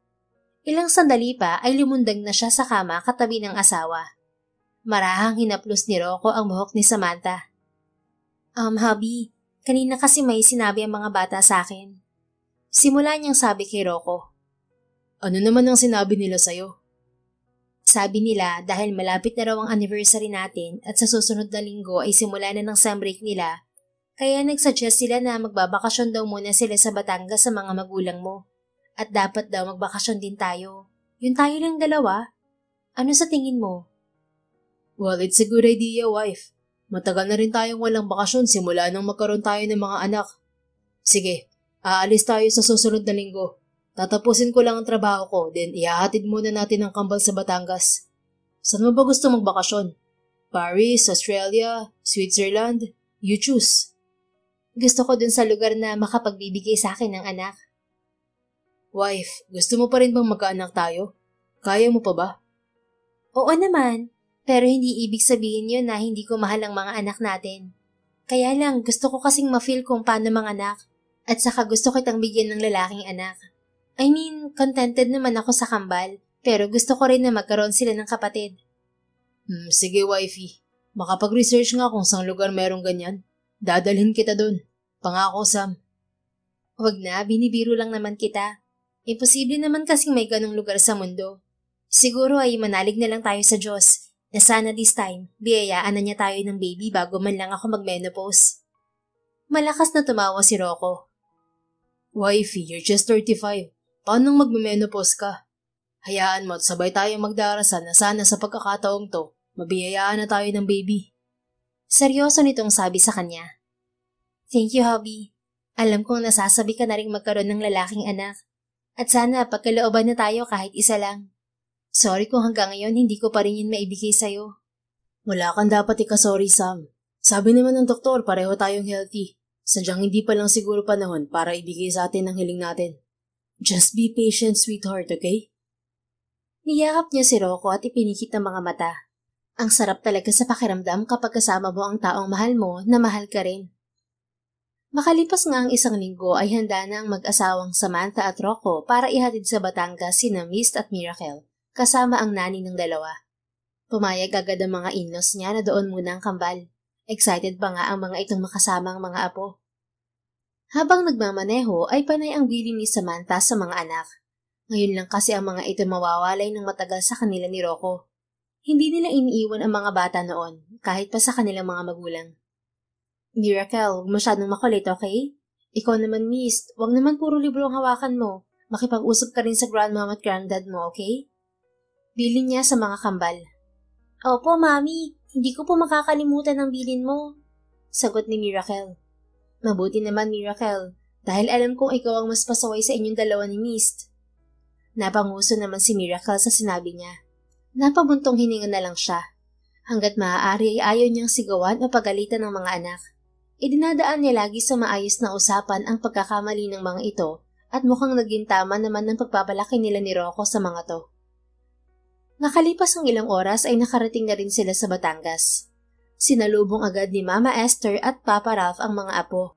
Ilang sandali pa ay lumundag na siya sa kama katabi ng asawa. Marahang hinaplos ni Rocco ang buhok ni Samantha. Hubby, kanina kasi may sinabi ang mga bata sa akin. Simula niyang sabi kay Rocco. Ano naman ang sinabi nila sa'yo? Sabi nila dahil malapit na raw ang anniversary natin at sa susunod na linggo ay simula na ng sem break nila, kaya nagsuggest sila na magbabakasyon daw muna sila sa Batangas sa mga magulang mo. At dapat daw magbakasyon din tayo. Yun tayo lang dalawa. Ano sa tingin mo? Well, it's a good idea, wife. Matagal na rin tayong walang bakasyon simula nang magkaroon tayo ng mga anak. Sige, aalis tayo sa susunod na linggo. Tatapusin ko lang ang trabaho ko, then ihahatid muna natin ang kambal sa Batangas. Saan mo ba gusto magbakasyon? Paris, Australia, Switzerland? You choose. Gusto ko dun sa lugar na makapagbibigay sa akin ng anak. Wife, gusto mo pa rin bang magkaanak tayo? Kaya mo pa ba? Oo naman, pero hindi ibig sabihin yun na hindi ko mahal ang mga anak natin. Kaya lang, gusto ko kasing ma-feel kung paano manganak at saka gusto kitang bigyan ng lalaking anak. I mean, contented naman ako sa kambal, pero gusto ko rin na magkaroon sila ng kapatid. Sige wifey. Makapag-research nga kung saan lugar merong ganyan. Dadalhin kita dun. Pangako, Sam. Huwag na, binibiro lang naman kita. Imposible naman kasing may ganong lugar sa mundo. Siguro ay manalig na lang tayo sa Diyos, na sana this time, biyayaan na niya tayo ng baby bago man lang ako mag-menopause. Malakas na tumawa si Rocco. Wifey, you're just 35. Paano magme-menopause ka? Hayaan mo at sabay tayong magdarasal na sana sa pagkakataong to, mabiyayaan na tayo ng baby. Seryoso nitong sabi sa kanya. Thank you, hubby. Alam kong nasasabi ka na rin magkaroon ng lalaking anak. At sana pagkalooban na tayo kahit isa lang. Sorry kung hanggang ngayon hindi ko pa rin yun maibigay sa'yo. Wala kang dapat ikasorry, Sam. Sabi naman ng doktor, pareho tayong healthy. Sadyang hindi pa lang siguro panahon para ibigay sa atin ang hiling natin. Just be patient, sweetheart, okay? Niyakap niya si Rocco at ipinikit ang mga mata. Ang sarap talaga sa pakiramdam kapag kasama mo ang taong mahal mo na mahal ka rin. Makalipas nga ang 1 linggo ay handa na ang mag-asawang Samantha at Rocco para ihatid sa Batangas sina Mist at Miracle, kasama ang nani ng dalawa. Pumayag agad ang mga in-laws niya na doon muna ang kambal. Excited pa nga ang mga itong makasama ang mga apo. Habang nagmamaneho ay panay ang bilin ni Samantha sa mga anak. Ngayon lang kasi ang mga ito mawawalay ng matagal sa kanila ni Rocco. Hindi nila iniiwan ang mga bata noon, kahit pa sa kanilang mga magulang. Miracle, huwag masyadong makulit, okay? Ikaw naman, Mist, huwag naman puro libro ang hawakan mo. Makipag-usap ka rin sa grandmom at granddad mo, okay? Bilin niya sa mga kambal. Opo, Mami. Hindi ko po makakalimutan ang bilin mo. Sagot ni Miracle. Mabuti naman, Miracle, dahil alam kong ikaw ang mas pasaway sa inyong dalawa ni Mist. Napanguso naman si Miracle sa sinabi niya. Napabuntong hininga na lang siya. Hanggat maaari ay ayaw niyang sigawan o pagalitan ng mga anak. Idinadaan niya lagi sa maayos na usapan ang pagkakamali ng mga ito at mukhang naging tama naman ng pagpapalaki nila ni Rocco sa mga to. Nakalipas ang ilang oras ay nakarating na rin sila sa Batangas. Sinalubong agad ni Mama Esther at Papa Ralph ang mga apo.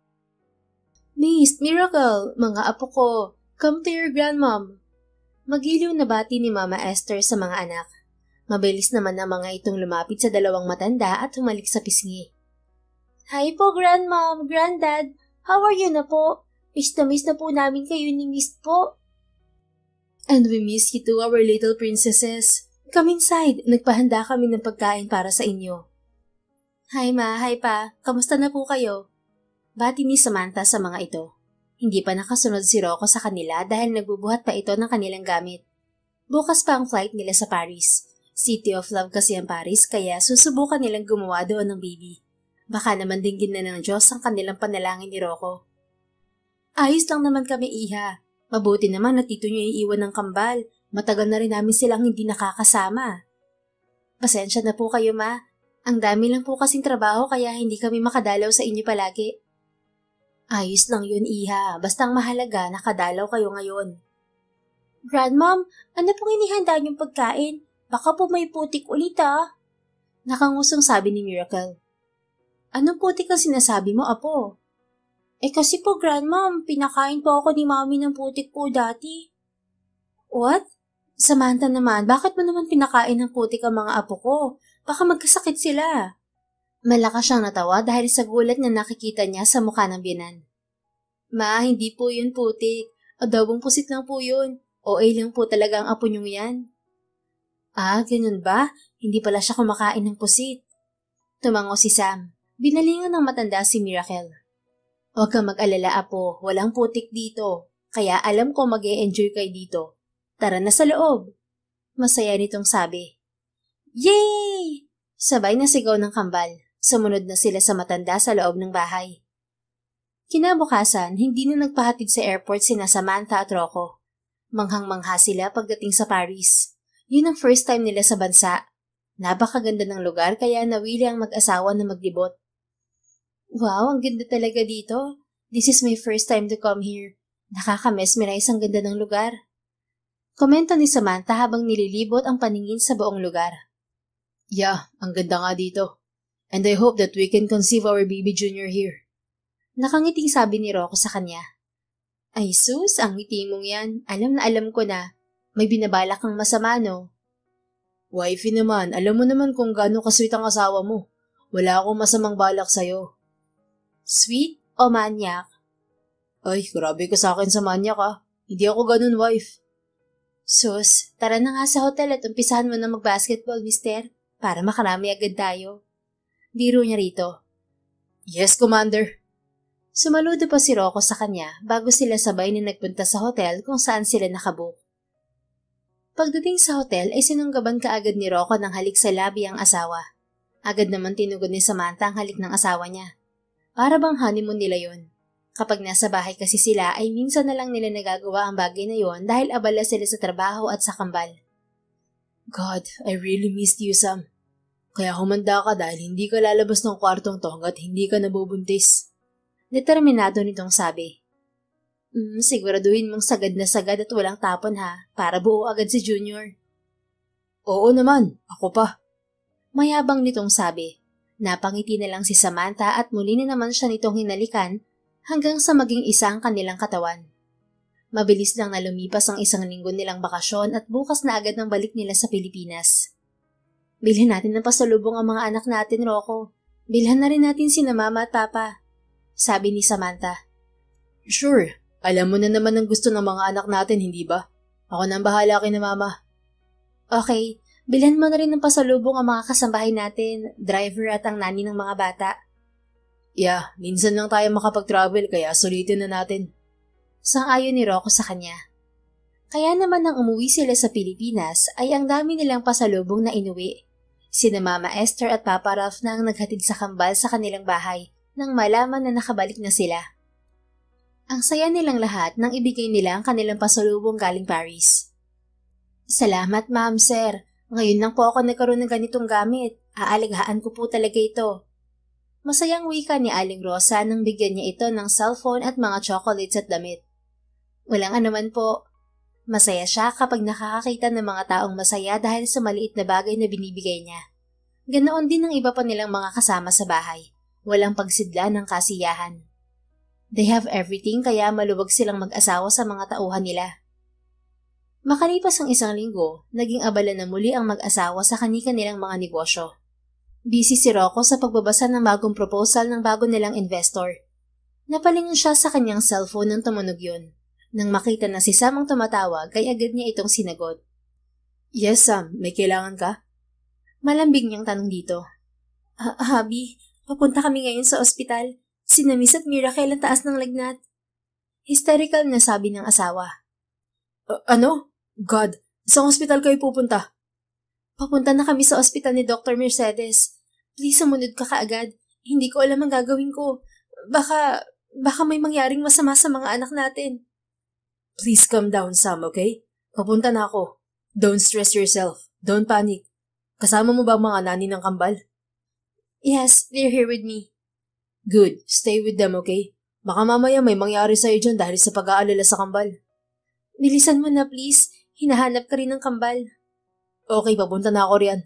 Mist, Miracle, mga apo ko, come to your grandmom. Magiliw na bati ni Mama Esther sa mga anak. Mabilis naman ang mga itong lumapit sa dalawang matanda at humalik sa pisngi. Hi po, Grandmom, Granddad. How are you na po? Miss na po namin kayo ni Mist po. And we miss you too, our little princesses. Come inside. Nagpahanda kami ng pagkain para sa inyo. Hi Ma, hi Pa. Kamusta na po kayo? Bati ni Samantha sa mga ito. Hindi pa nakasunod si Rocco sa kanila dahil nagbubuhat pa ito ng kanilang gamit. Bukas pa ang flight nila sa Paris. City of Love kasi ang Paris kaya susubukan nilang gumawa doon ng baby. Baka naman dinggin na ng Diyos ang kanilang panalangin ni Rocco. Ayos lang naman kami, Iha. Mabuti naman na tito niyo iiwan ng kambal. Matagal na rin namin silang hindi nakakasama. Pasensya na po kayo, Ma. Ang dami lang po kasing trabaho kaya hindi kami makadalaw sa inyo palagi. Ayos lang yun, Iha. Basta ang mahalaga, nakadalaw kayo ngayon. Grandmom, ano pong inihanda niyong pagkain? Baka po may putik ulit, ah. Nakangusong sabi ni Miracle. Anong putik ang sinasabi mo, Apo? Kasi po, Grandmom, pinakain po ako ni Mami ng putik po dati. What? Samantha naman, bakit mo naman pinakain ng putik ang mga apo ko? Baka magkasakit sila. Malakas siyang natawa dahil sa gulat na nakikita niya sa mukha ng biyenan. Ma, hindi po yun putik. Adobong pusit lang po yun. OA lang po talaga ang apo niyong yan. Ah, ganun ba? Hindi pala siya kumakain ng pusit. Tumango si Sam. Binalingan ng matanda si Miracle. Huwag kang mag-alala, Apo. Walang putik dito. Kaya alam ko mag-e-enjoy kayo dito. Tara na sa loob. Masaya nitong sabi. Yay! Sabay na sigaw ng kambal. Sumunod na sila sa matanda sa loob ng bahay. Kinabukasan, hindi na nagpahatid sa airport sina Samantha at Rocco. Manghang-mangha sila pagdating sa Paris. Yun ang first time nila sa bansa. Napakaganda ng lugar kaya nawili ang mag-asawa na maglibot. Wow, ang ganda talaga dito. This is my first time to come here. Nakaka-mesmerize ang ganda ng lugar. Komento ni Samantha habang nililibot ang paningin sa buong lugar. Yeah, ang ganda nga dito. And I hope that we can conceive our baby junior here. Nakangiting sabi ni Rocco sa kanya. Ay sus, ang ngiti mong yan. Alam na alam ko na. May binabalak kang masama, no? Wifey naman, alam mo naman kung gaano kasweet ang asawa mo. Wala akong masamang balak sa'yo. Sweet o manyak? Ay, grabe ka sa akin sa manyak ah. Hindi ako ganun, wife. Sus, tara na nga sa hotel at umpisahan mo na mag-basketball, mister. Para makarami agad tayo. Biro niya rito. Yes, Commander. Sumaludo pa si Rocco sa kanya bago sila sabay na nagpunta sa hotel kung saan sila nakabook. Pagdating sa hotel ay sinunggaban kaagad ni Rocco ng halik sa labi ang asawa. Agad naman tinugod ni Samantha ang halik ng asawa niya. Para bang honeymoon nila yon. Kapag nasa bahay kasi sila ay minsan na lang nila nagagawa ang bagay na yon dahil abala sila sa trabaho at sa kambal. God, I really missed you, Sam. Kaya humanda ka dahil hindi ka lalabas ng kwartong to hanggat hindi ka nabubuntis. Determinado nitong sabi. Siguraduhin mong sagad na sagad at walang tapon ha, para buo agad si Junior. Oo naman, ako pa. Mayabang nitong sabi. Napangiti na lang si Samantha at muli na naman siya nitong hinalikan hanggang sa maging isa ang kanilang katawan. Mabilis lang na lumipas ang 1 linggo nilang bakasyon at bukas na agad ng balik nila sa Pilipinas. Bilhin natin ng pasalubong ang mga anak natin, Rocco. Bilhan na rin natin sina Mama at Papa, sabi ni Samantha. Sure, alam mo na naman ang gusto ng mga anak natin, hindi ba? Ako nang bahala kay na Mama. Okay, bilhan mo na rin ng pasalubong ang mga kasambahay natin, driver at ang nani ng mga bata. Yeah, minsan lang tayo makapag-travel kaya sulitin na natin. Sang-ayon ni Rocco sa kanya. Kaya naman nang umuwi sila sa Pilipinas ay ang dami nilang pasalubong na inuwi. Sina Mama Esther at Papa Ralph na ang naghatid sa kambal sa kanilang bahay nang malaman na nakabalik na sila. Ang saya nilang lahat nang ibigay nila ang kanilang pasalubong galing Paris. Salamat, Ma'am, Sir. Ngayon lang po ako nagkaroon ng ganitong gamit. Aalagaan ko po talaga ito. Masayang wika ni Aling Rosa nang bigyan niya ito ng cellphone at mga chocolates at damit. Walang anuman po. Masaya siya kapag nakakakita ng mga taong masaya dahil sa maliit na bagay na binibigay niya. Ganoon din ang iba pa nilang mga kasama sa bahay. Walang pagsidla ng kasiyahan. They have everything kaya maluwag silang mag-asawa sa mga tauhan nila. Makalipas ang 1 linggo, naging abala na muli ang mag-asawa sa kani-kanilang mga negosyo. Busy si Rocco sa pagbabasa ng bagong proposal ng bago nilang investor. Napalingon siya sa kanyang cellphone nang tumunog yun. Nang makita na si Sam ang tumatawag, ay agad niya itong sinagot. Yes, Sam. May kailangan ka? Malambing niyang tanong dito. Habi, papunta kami ngayon sa ospital. Sina Miss at Miracle ang taas ng lagnat. Hysterical na sabi ng asawa. Ano? God, saan ospital kayo pupunta? Papunta na kami sa ospital ni Dr. Mercedes. Please, sumunod ka kaagad. Hindi ko alam ang gagawin ko. Baka may mangyaring masama sa mga anak natin. Please calm down, Sam, okay? Papunta na ako. Don't stress yourself. Don't panic. Kasama mo ba ang mga nani ng kambal? Yes, they're here with me. Good. Stay with them, okay? Baka mamaya may mangyari sa'yo dyan dahil sa pag-aalala sa kambal. Bilisan mo na, please. Hinahanap ka rin ng kambal. Okay, papunta na ako riyan.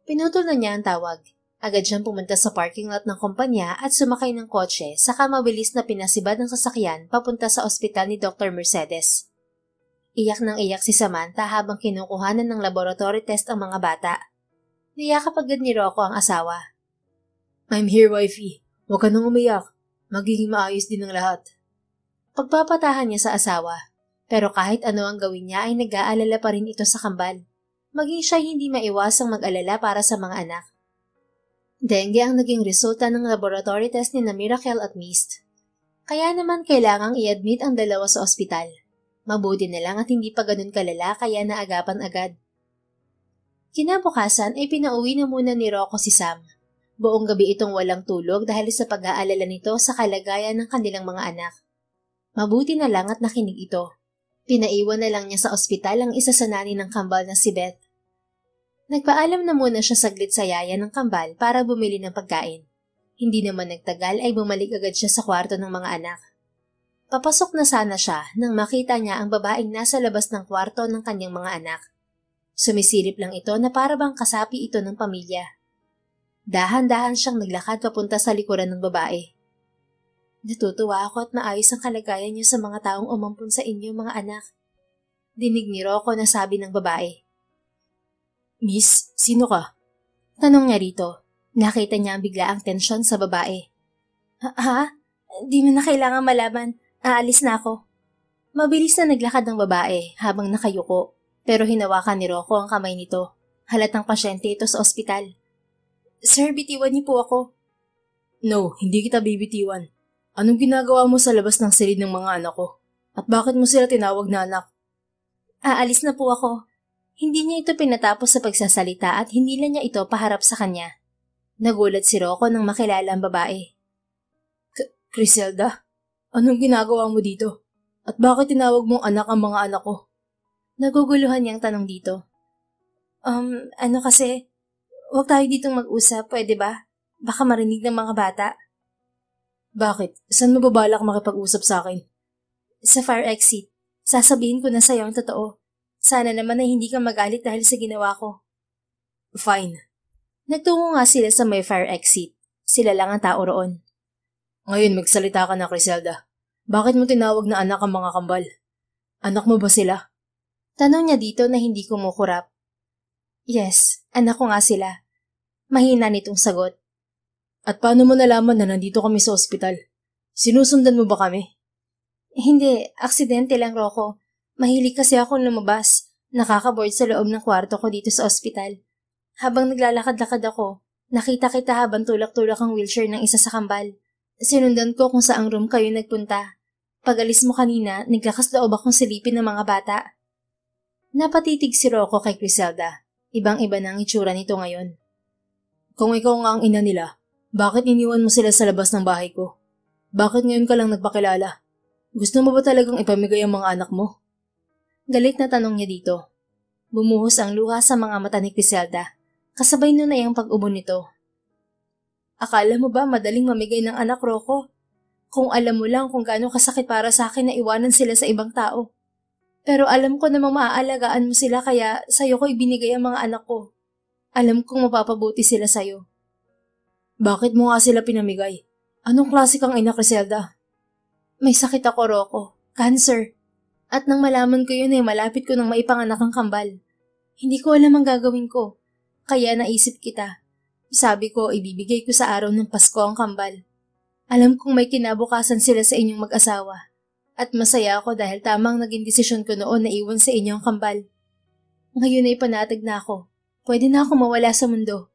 Pinutol na niya ang tawag. Agad siyang pumunta sa parking lot ng kumpanya at sumakay ng kotse saka mabilis na pinasibad ng sasakyan papunta sa ospital ni Dr. Mercedes. Iyak nang iyak si Samantha habang kinukuhanan ng laboratory test ang mga bata. Niyakap agad ni Rocco ang asawa. I'm here, wifey. Huwag ka nang umiyak. Magiging maayos din ang lahat. Pagpapatahan niya sa asawa. Pero kahit ano ang gawin niya ay nag-aalala pa rin ito sa kambal. Maging siya hindi maiwasang mag-alala para sa mga anak. Dengue ang naging resulta ng laboratory test ni na Miracle at Mist. Kaya naman kailangang i-admit ang dalawa sa ospital. Mabuti na lang at hindi pa ganun kalala kaya naagapan agad. Kinabukasan ay pinauwi na muna ni Rocco si Sam. Buong gabi itong walang tulog dahil sa pag-aalala nito sa kalagayan ng kanilang mga anak. Mabuti na lang at nakinig ito. Pinaiwan na lang niya sa ospital ang isa sa nani ng kambal na si Beth. Nagpaalam na muna siya saglit sa yaya ng kambal para bumili ng pagkain. Hindi naman nagtagal ay bumalik agad siya sa kwarto ng mga anak. Papasok na sana siya nang makita niya ang babaeng nasa labas ng kwarto ng kanyang mga anak. Sumisilip lang ito na para bang kasapi ito ng pamilya. Dahan-dahan siyang naglakad papunta sa likuran ng babae. Natutuwa ako at maayos ang kalagayan niyo sa mga taong umampun sa inyo, mga anak. Dinig ni Rocco na sabi ng babae. Miss, sino ka? Tanong niya rito. Nakita niya ang biglaang tensyon sa babae. Ha? Di mo na kailangan malaman. Aalis na ako. Mabilis na naglakad ng babae habang nakayuko, pero hinawakan ni Rocco ang kamay nito. Halatang pasyente ito sa ospital. Sir, bitiwan niyo po ako. No, hindi kita bibitiwan. Anong ginagawa mo sa labas ng silid ng mga anak ko? At bakit mo sila tinawag na anak? Aalis na po ako. Hindi niya ito pinatapos sa pagsasalita at hindi na niya ito paharap sa kanya. Nagulat si Rocco nang makilala ang babae. Criselda, anong ginagawa mo dito? At bakit tinawag mong anak ang mga anak ko? Naguguluhan niyang tanong dito. Kasi, huwag tayo ditong mag-usap, pwede ba? Baka marinig ng mga bata. Bakit? Saan mo babalak makipag-usap sa akin? Sa fire exit. Sasabihin ko na sa'yo ang totoo. Sana naman ay hindi ka magalit dahil sa ginawa ko. Fine. Nagtungo nga sila sa may fire exit. Sila lang ang tao roon. Ngayon magsalita ka na, Criselda. Bakit mo tinawag na anak ang mga kambal? Anak mo ba sila? Tanong niya dito na hindi kumukurap. Yes, anak ko nga sila. Mahina nitong sagot. At paano mo nalaman na nandito kami sa ospital? Sinusundan mo ba kami? Hindi, aksidente lang, Rocco. Mahilig kasi akong lumabas. Nakakaboard sa loob ng kwarto ko dito sa ospital. Habang naglalakad-lakad ako, nakita kita habang tulak-tulak ang wheelchair ng isa sa kambal. Sinundan ko kung saang room kayo nagpunta. Pag-alis mo kanina, naglakas loob akong silipin ng mga bata. Napatitig si Rocco kay Criselda. Ibang-iba na ang itsura nito ngayon. Kung ikaw nga ang ina nila, bakit iniwan mo sila sa labas ng bahay ko? Bakit ngayon ka lang nagpakilala? Gusto mo ba talagang ipamigay ang mga anak mo? Galit na tanong niya dito. Bumuhos ang luha sa mga mata ni Criselda. Kasabay nun ay ang pag-ubo nito. Akala mo ba madaling mamigay ng anak, Rocco? Kung alam mo lang kung gaano kasakit para sa akin na iwanan sila sa ibang tao. Pero alam ko namang maaalagaan mo sila kaya sa'yo ko ibinigay ang mga anak ko. Alam kong mapapabuti sila sa'yo. Bakit mo nga sila pinamigay? Anong klase kang ina, Criselda? May sakit ako, Rocco. Cancer. At nang malaman ko yun ay malapit ko nang maipanganak ang kambal. Hindi ko alam ang gagawin ko. Kaya naisip kita. Sabi ko, ibibigay ko sa araw ng Pasko ang kambal. Alam kong may kinabukasan sila sa inyong mag-asawa. At masaya ako dahil tamang naging desisyon ko noon na iwan sa inyo ang kambal. Ngayon ay panatag na ako. Pwede na ako mawala sa mundo.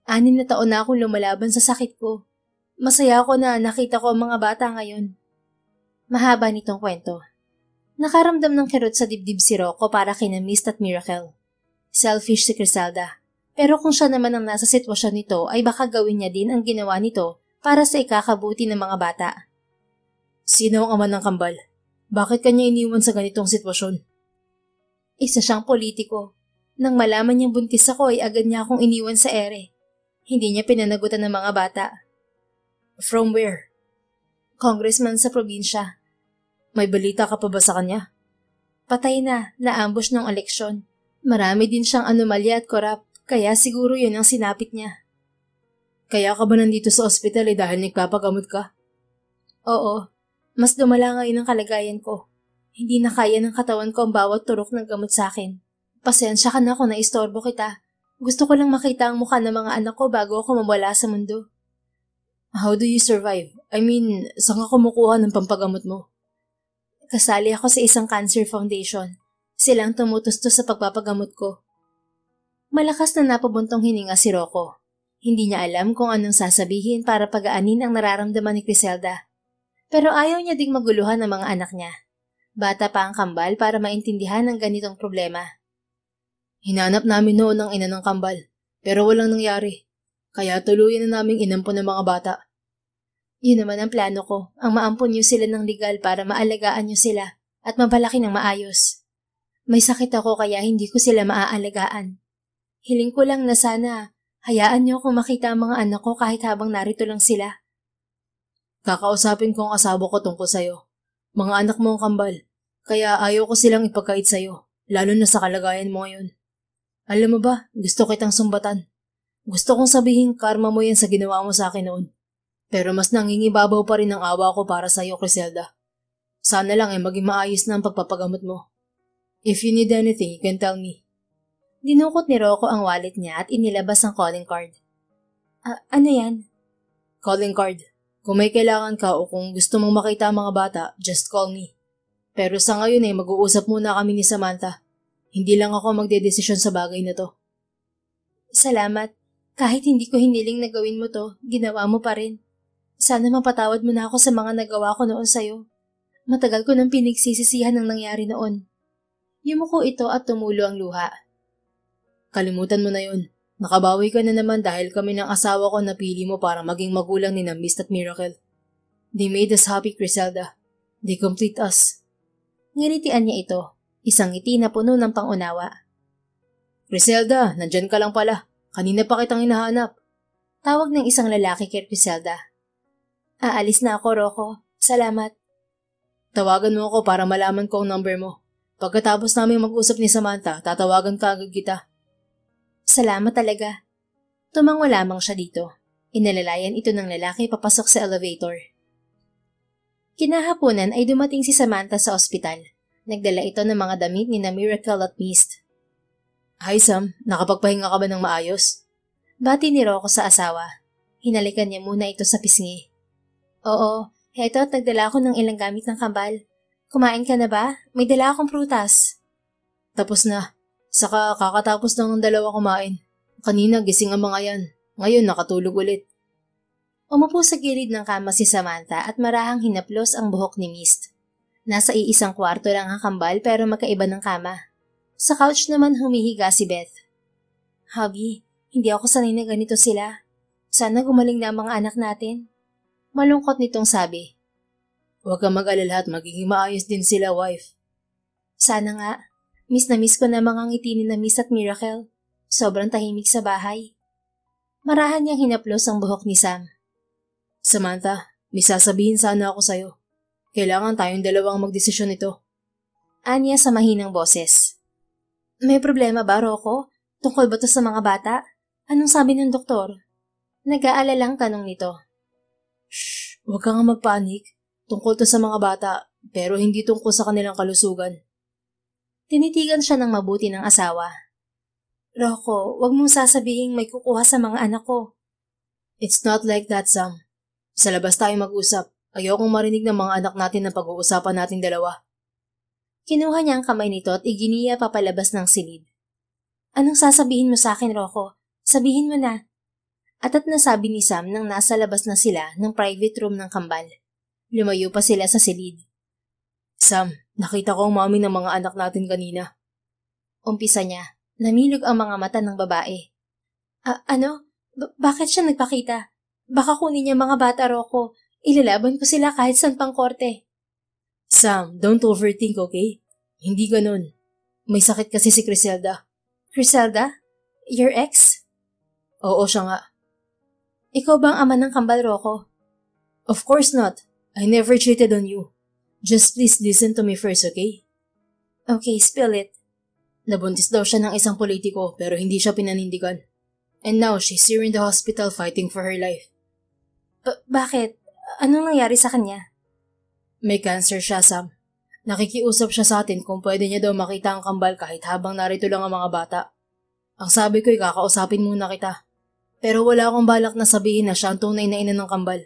6 na taon na akong lumalaban sa sakit ko. Masaya ako na nakita ko ang mga bata ngayon. Mahaba nitong kwento. Nakaramdam ng kirot sa dibdib si Rocco para kina Mist at Miracle. Selfish si Criselda. Pero kung siya naman ang nasa sitwasyon nito ay baka gawin niya din ang ginawa nito para sa ikakabuti ng mga bata. Sino ang ama ng kambal? Bakit kanya iniwan sa ganitong sitwasyon? Isa siyang politiko. Nang malaman niyang buntis ako ay agad niya akong iniwan sa ere. Hindi niya pinanagutan ng mga bata. From where? Congressman sa probinsya. May balita ka pa ba sa kanya? Patay na, naambush ng eleksyon. Marami din siyang anomalya at korap, kaya siguro yun ang sinapit niya. Kaya ka ba nandito sa ospital dahil nagpapagamot ka? Oo, mas lumala ngayon ang kalagayan ko. Hindi na kaya ng katawan ko ang bawat turok ng gamot sa akin. Pasensya ka na kung naistorbo kita. Gusto ko lang makita ang mukha ng mga anak ko bago ako mawala sa mundo. How do you survive? I mean, saan ka kumukuha ng pampagamot mo? Kasali ako sa isang cancer foundation. Silang tumutustos sa pagpapagamot ko. Malakas na napabuntong hininga si Rocco. Hindi niya alam kung anong sasabihin para pagaanin ang nararamdaman ni Criselda. Pero ayaw niya ding maguluhan ng mga anak niya. Bata pa ang kambal para maintindihan ang ganitong problema. Hinanap namin noon ang ina ng kambal, pero walang nangyari. Kaya tuluyan na naming inampon ng mga bata. Yun naman ang plano ko, ang maampon niyo sila ng legal para maalagaan niyo sila at mapalaki ng maayos. May sakit ako kaya hindi ko sila maaalagaan. Hiling ko lang na sana hayaan niyo akong makita ang mga anak ko kahit habang narito lang sila. Kakausapin ko ang asawa ko tungkol sa'yo. Mga anak mo ang kambal, kaya ayaw ko silang ipagkait sa'yo, lalo na sa kalagayan mo ngayon. Alam mo ba, gusto kitang sumbatan. Gusto kong sabihin karma mo yan sa ginawa mo sa akin noon. Pero mas nangingibabaw pa rin ang awa ko para sa'yo, Criselda. Sana lang maging maayos na ang pagpapagamot mo. If you need anything, you can tell me. Dinukot ni Rocco ang wallet niya at inilabas ang calling card. Ano yan? Calling card. Kung may kailangan ka o kung gusto mong makita ang mga bata, just call me. Pero sa ngayon mag-uusap muna kami ni Samantha. Hindi lang ako magdedesisyon sa bagay na to. Salamat. Kahit hindi ko hiniling na gawin mo to, ginawa mo pa rin. Sana mapatawad mo na ako sa mga nagawa ko noon sa'yo. Matagal ko nang pinagsisisihan ng nangyari noon. Yumuko ito at tumulo ang luha. Kalimutan mo na yun. Nakabawi ka na naman dahil kami ng asawa ko napili mo para maging magulang ni Mist at Miracle. They made us happy, Criselda. They complete us. Ngiritian niya ito. Isang ngiti na puno ng pangunawa. Criselda, nandyan ka lang pala. Kanina pa kitang hinahanap. Tawag ng isang lalaki kay Criselda. Aalis na ako, Rocco. Salamat. Tawagan mo ako para malaman ko ang number mo. Pagkatapos namin mag-usap ni Samantha, tatawagan ka agad kita. Salamat talaga. Tumango lamang siya dito. Inalalayan ito ng lalaki papasok sa elevator. Kinahaponan ay dumating si Samantha sa ospital. Nagdala ito ng mga damit ni na Miracle at Mist. Hi Sam, nakapagpahinga ka ba ng maayos? Bati ni Rocco sa asawa. Hinalikan niya muna ito sa pisngi. Oo, heto at nagdala ako ng ilang gamit ng kambal. Kumain ka na ba? May dala akong prutas. Tapos na. Saka kakatapos lang ng dalawa kumain. Kanina gising ang mga yan. Ngayon nakatulog ulit. Umupo sa gilid ng kama si Samantha at marahang hinaplos ang buhok ni Mist. Nasa iisang kwarto lang ang kambal pero magkaiba ng kama. Sa couch naman humihiga si Beth. Hubby, hindi ako sanay na ganito sila. Sana gumaling na ang mga anak natin. Malungkot nitong sabi. Huwag kang mag-alala at magiging maayos din sila, wife. Sana nga. Miss na miss ko na mga ngiti ni na Miss at Miracle. Sobrang tahimik sa bahay. Marahan niyang hinaplos ang buhok ni Sam. Samantha, may sasabihin sana ako sa'yo. Kailangan tayong dalawang magdesisyon ito. Anya sa mahinang boses. May problema ba, Rocco? Tungkol ba to sa mga bata? Anong sabi ng doktor? Nag-aalalang tanong nito. Shh, huwag kang magpanik. Tungkol to sa mga bata, pero hindi tungkol sa kanilang kalusugan. Tinitigan siya ng mabuti ng asawa. Rocco, wag mong sasabihin may kukuha sa mga anak ko. It's not like that, Sam. Sa labas tayo mag-usap. Ayokong marinig ng mga anak natin na pag-uusapan natin dalawa. Kinuha niya ang kamay nito at iginiya papalabas ng silid. Anong sasabihin mo sa akin, Rocco? Sabihin mo na. At nasabi ni Sam nang nasa labas na sila ng private room ng kambal. Lumayo pa sila sa silid. Sam, nakita ko ang mami ng mga anak natin kanina. Umpisa niya. Namilog ang mga mata ng babae. Ano? Bakit siya nagpakita? Baka kunin niya mga bata, Rocco. Ilalaban ko sila kahit saan pang korte. Sam, don't overthink, okay? Hindi ganun. May sakit kasi si Criselda. Criselda? Your ex? Oo, siya nga. Ikaw bang ama ng kambal, Rocco? Of course not. I never cheated on you. Just please listen to me first, okay? Okay, spill it. Nabuntis daw siya ng isang politiko pero hindi siya pinanindigan. And now she's here in the hospital fighting for her life. Bakit? Anong nangyari sa kanya? May cancer siya, Sam. Nakikiusap siya sa atin kung pwede niya daw makita ang kambal kahit habang narito lang ang mga bata. Ang sabi ko'y kakausapin muna kita. Pero wala akong balak na sabihin na siya ang tunay na ina ng kambal.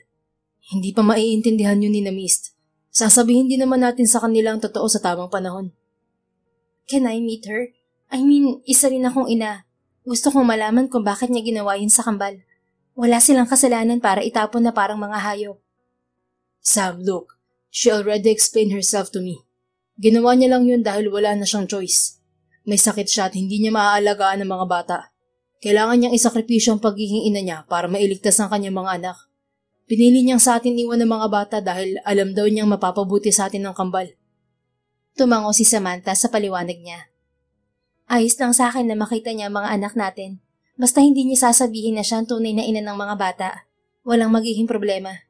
Hindi pa maiintindihan yun ni na Mist. Sasabihin din naman natin sa kanila ang totoo sa tamang panahon. Can I meet her? I mean, isa rin akong ina. Gusto kong malaman kung bakit niya ginawa yun sa kambal. Wala silang kasalanan para itapon na parang mga hayop. Sam, look. She already explained herself to me. Ginawa niya lang yun dahil wala na siyang choice. May sakit siya at hindi niya maaalagaan ang mga bata. Kailangan niyang isakripisyo ang pagiging ina niya para mailigtas ang kanyang mga anak. Pinili niyang sa atin iwan ng mga bata dahil alam daw niyang mapapabuti sa atin ng kambal. Tumango si Samantha sa paliwanag niya. Ayos lang sa akin na makita niya ang mga anak natin. Basta hindi niya sasabihin na siya ang tunay na ina ng mga bata. Walang magiging problema.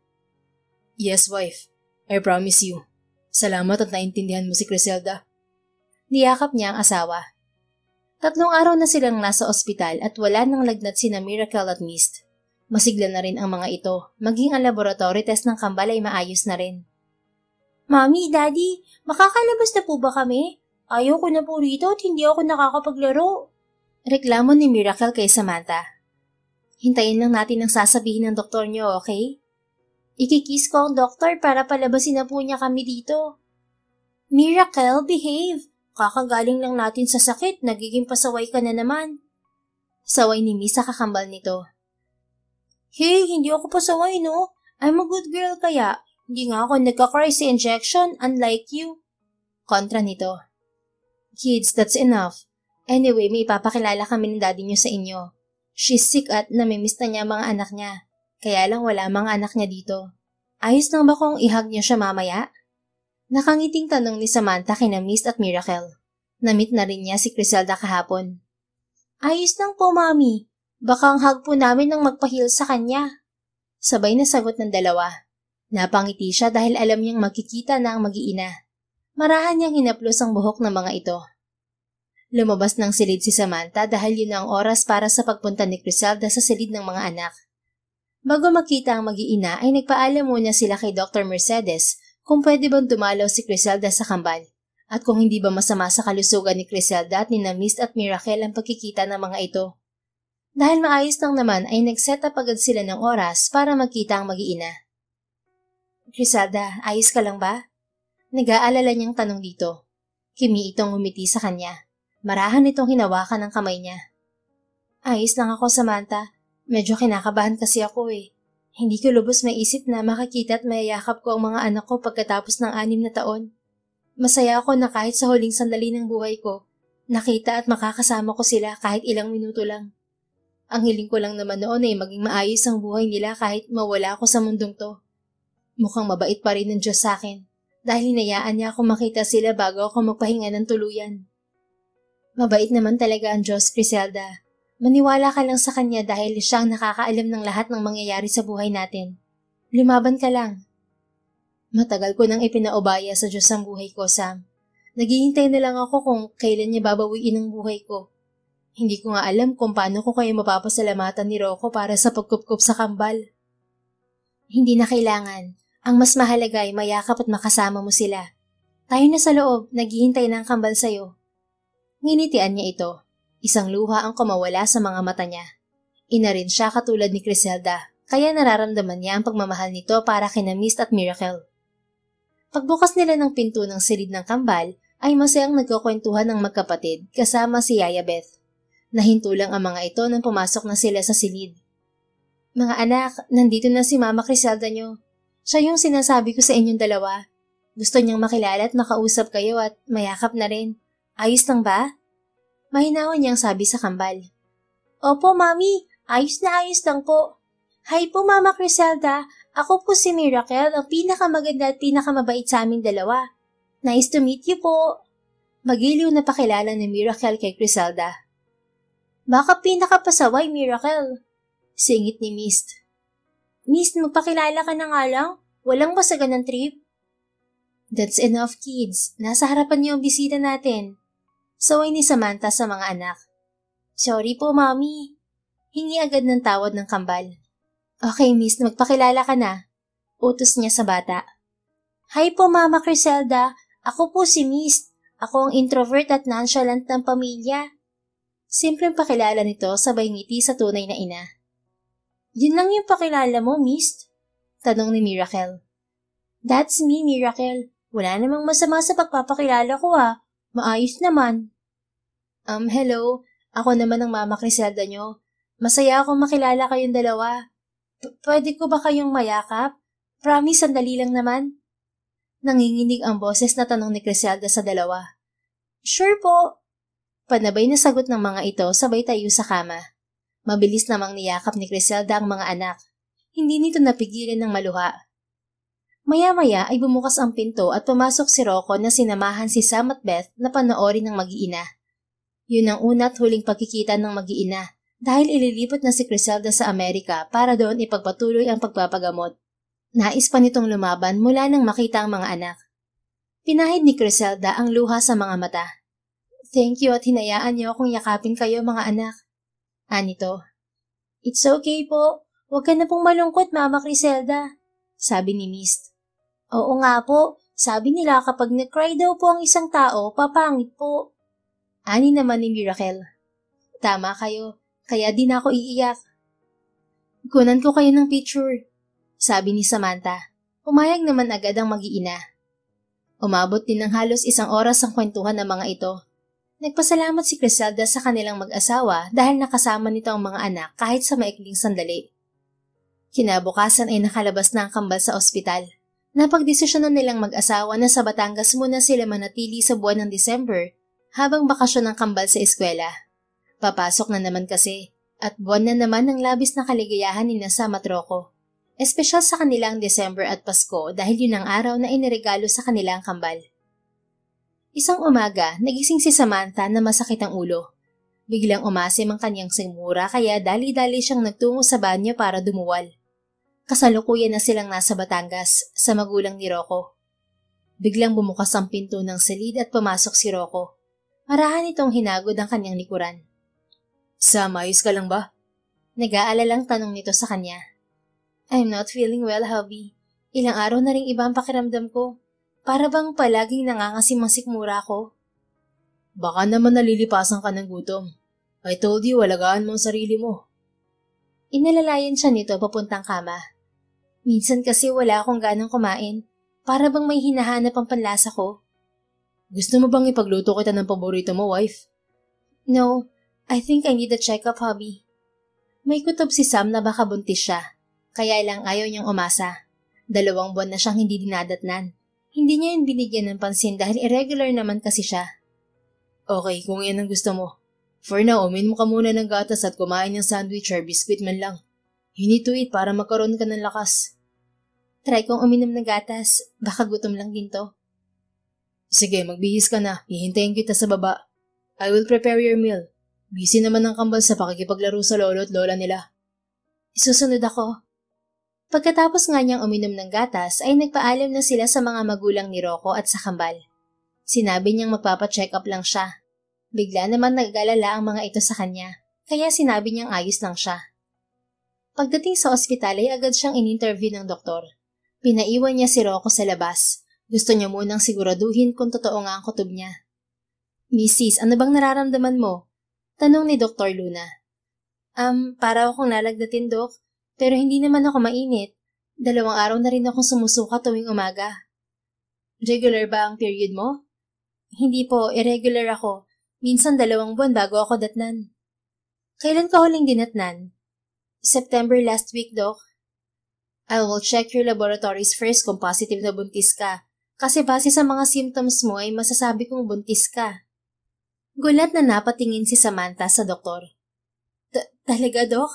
Yes, wife. I promise you. Salamat at naintindihan mo si Criselda. Niyakap niya ang asawa. 3 araw na silang nasa ospital at wala nang lagnat sina Miracle at Mist. Masigla na rin ang mga ito, maging ang laboratory test ng kambal ay maayos na rin. Mami, Daddy, makakalabas na po ba kami? Ayaw ko na po rito at hindi ako nakakapaglaro. Reklamo ni Miracle kay Samantha. Hintayin lang natin ang sasabihin ng doktor niyo, okay? Ikikiss ko ang doktor para palabasin na po niya kami dito. Miracle, behave! Kakagaling lang natin sa sakit, nagiging pasaway ka na naman. Saway ni Miss sa kakambal nito. Hey, hindi ako pasaway, no? I'm a good girl kaya. Hindi nga ako nagka-cry sa injection, unlike you. Kontra nito. Kids, that's enough. Anyway, may ipapakilala kami ng daddy niyo sa inyo. She's sick at namimiss na niya mga anak niya. Kaya lang wala mga anak niya dito. Ayos lang ba kung ihag niyo siya mamaya? Nakangiting tanong ni Samantha kina Miss at Miracle. Namit na rin niya si Criselda kahapon. Ayos lang po, Mami. Baka ang hug po namin ang magpahil sa kanya. Sabay na sagot ng dalawa. Napangiti siya dahil alam niyang magkikita na ang mag-iina. Marahan niyang hinaplos ang buhok ng mga ito. Lumabas ng silid si Samantha dahil yun ang oras para sa pagpunta ni Criselda sa silid ng mga anak. Bago makita ang mag-iina ay nagpaalam muna sila kay Dr. Mercedes kung pwede bang dumalaw si Criselda sa kambal at kung hindi ba masama sa kalusugan ni Criselda at ni Mist at Miracle ang pagkikita ng mga ito. Dahil maayos lang naman ay nag-set up agad sila ng oras para magkita ang mag-iina. Criselda, ayos ka lang ba? Nag-aalala niyang tanong dito. Kimi itong umiti sa kanya. Marahan itong hinawakan ng kamay niya. Ayos lang ako, Samantha. Medyo kinakabahan kasi ako eh. Hindi ko lubos maisip na makakita at mayayakap ko ang mga anak ko pagkatapos ng 6 na taon. Masaya ako na kahit sa huling sandali ng buhay ko, nakita at makakasama ko sila kahit ilang minuto lang. Ang hiling ko lang naman noon ay maging maayos ang buhay nila kahit mawala ako sa mundong to. Mukhang mabait pa rin ng Diyos sa akin dahil hinayaan niya ako makita sila bago ako magpahinga ng tuluyan. Mabait naman talaga ang Diyos, Criselda. Maniwala ka lang sa Kanya dahil siya ang nakakaalam ng lahat ng mangyayari sa buhay natin. Lumaban ka lang. Matagal ko nang ipinaubaya sa Diyos ang buhay ko, Sam. Naghihintay na lang ako kung kailan niya babawiin ang buhay ko. Hindi ko nga alam kung paano ko kayo mapapasalamatan ni Rocco para sa pagkupkup sa kambal. Hindi na kailangan. Ang mas mahalaga ay mayakap at makasama mo sila. Tayo na sa loob, naghihintay na ang kambal sa'yo. Nginitian niya ito. Isang luha ang kumawala sa mga mata niya. Ina rin siya katulad ni Criselda, kaya nararamdaman niya ang pagmamahal nito para kina Mist at Miracle. Pagbukas nila ng pinto ng silid ng kambal, ay masayang nagkukwentuhan ng magkapatid kasama si Yaya Beth. Nahinto lang ang mga ito nang pumasok na sila sa silid. Mga anak, nandito na si Mama Criselda niyo. Siya yung sinasabi ko sa inyong dalawa. Gusto niyang makilala at makausap kayo at mayakap na rin. Ayos lang ba? Mahinawan niyang sabi sa kambal. Opo, Mami. Ayos na ayos lang po. Hi po, Mama Criselda. Ako po si Miracle, ang pinakamaganda at pinakamabait sa aming dalawa. Nice to meet you po. Magiliw na pakilala ni Miracle kay Criselda. Baka pinakapasaway, Miracle. Singit ni Mist. Mist, magpakilala ka na nga lang. Walang basagan ng trip. That's enough, kids. Nasa harapan niyo ang bisita natin. Saway ni Samantha sa mga anak. Sorry po, Mami. Hingi agad ng tawad ng kambal. Okay, Mist, magpakilala ka na. Utos niya sa bata. Hi po, Mama Criselda. Ako po si Mist. Ako ang introvert at nonchalant ng pamilya. Simpleng pakilala nito sabay ngiti sa tunay na ina. Yun lang yung pakilala mo, Mist? Tanong ni Miracle. That's me, Miracle. Wala namang masama sa pagpapakilala ko Maayos naman. Hello. Ako naman ang Mama Criselda nyo. Masaya akong makilala kayong dalawa. Pwede ko ba kayong mayakap? Promise, sandali lang naman. Nanginginig ang boses na tanong ni Criselda sa dalawa. Sure po. Panabay na sagot ng mga ito sabay tayo sa kama. Mabilis namang niyakap ni Criselda ang mga anak. Hindi nito napigilan ng maluha. Maya-maya ay bumukas ang pinto at pumasok si Rocco na sinamahan si Sam at Beth na panoorin ng mag-iina. Yun ang una at huling pagkikita ng mag-iina dahil ililipat na si Criselda sa Amerika para doon ipagpatuloy ang pagpapagamot. Nais pa nitong lumaban mula nang makita ang mga anak. Pinahid ni Criselda ang luha sa mga mata. Thank you at hinayaan niyo akong yakapin kayo mga anak. Anito. It's okay po. Huwag ka na pong malungkot, Mama Criselda. Sabi ni Mist. Oo nga po. Sabi nila kapag nag-cry daw po ang isang tao, papangit po. Ani naman ni Miracle. Tama kayo. Kaya di na ako iiyak. Kunan ko kayo ng picture. Sabi ni Samantha. Umayag naman agad ang mag-iina. Umabot din ng halos 1 oras ang kwentuhan ng mga ito. Nagpasalamat si Criselda sa kanilang mag-asawa dahil nakasama nito ang mga anak kahit sa maikling sandali. Kinabukasan ay nakalabas na ang kambal sa ospital. Napagdesisyonan nilang mag-asawa na sa Batangas muna sila manatili sa buwan ng December habang bakasyon ng kambal sa eskwela. Papasok na naman kasi at buwan na naman ng labis na kaligayahan ni Sam at Rocco. Espesyal sa kanilang December at Pasko dahil yun ang araw na iniregalo sa kanilang kambal. Isang umaga, nagising si Samantha na masakit ang ulo. Biglang umasim ang kanyang sigmura kaya dali-dali siyang nagtungo sa banyo para dumuwal. Kasalukuyan na silang nasa Batangas sa magulang ni Rocco. Biglang bumukas ang pinto ng silid at pumasok si Rocco. Marahan itong hinagod ang kanyang likuran. Sam, ayos ka lang ba? Nag-aalalang tanong nito sa kanya. I'm not feeling well, hubby. Ilang araw na ring iba ang pakiramdam ko. Para bang palaging nangangasim ang sikmura ko. Baka naman nalilipasan ka ng gutom. I told you, alagaan mo ang sarili mo. Inalalayan siya nito papuntang kama. Minsan kasi wala akong ganang kumain. Para bang may hinahanap ang panlasa ko. Gusto mo bang ipagluto kita ng paborito mo, wife? No, I think I need a check-up, hubby. May kutob si Sam na baka buntis siya. Kaya lang ayaw niyang umasa. 2 buwan na siyang hindi dinadatnan. Hindi niya yun binigyan ng pansin dahil irregular naman kasi siya. Okay, kung yan ang gusto mo. For now, uminom ka muna ng gatas at kumain ng sandwich or biscuit man lang. You need to eat para magkaroon ka ng lakas. Try kong uminom ng gatas. Baka gutom lang din to. Sige, magbihis ka na. Hihintayin kita sa baba. I will prepare your meal. Busy naman ang kambal sa pakikipaglaro sa lolo at lola nila. Isusunod ako. Pagkatapos nga niyang uminom ng gatas ay nagpaalam na sila sa mga magulang ni Rocco at sa kambal. Sinabi niyang magpapacheck up lang siya. Bigla naman nag-alala ang mga ito sa kanya, kaya sinabi niyang ayos lang siya. Pagdating sa ospital ay agad siyang in-interview ng doktor. Pinaiwan niya si Rocco sa labas. Gusto niya munang siguraduhin kung totoo nga ang kutob niya. Mrs., ano bang nararamdaman mo? Tanong ni Dr. Luna. Para akong nalagdatin, Dok. Pero hindi naman ako mainit. 2 araw na rin akong sumusuka tuwing umaga. Regular ba ang period mo? Hindi po, irregular ako. Minsan 2 buwan bago ako datnan. Kailan ka huling dinatnan? September last week, Doc. I will check your laboratories first kung positive na buntis ka. Kasi base sa mga symptoms mo ay masasabi kong buntis ka. Gulat na napatingin si Samantha sa doktor. Talaga, Doc?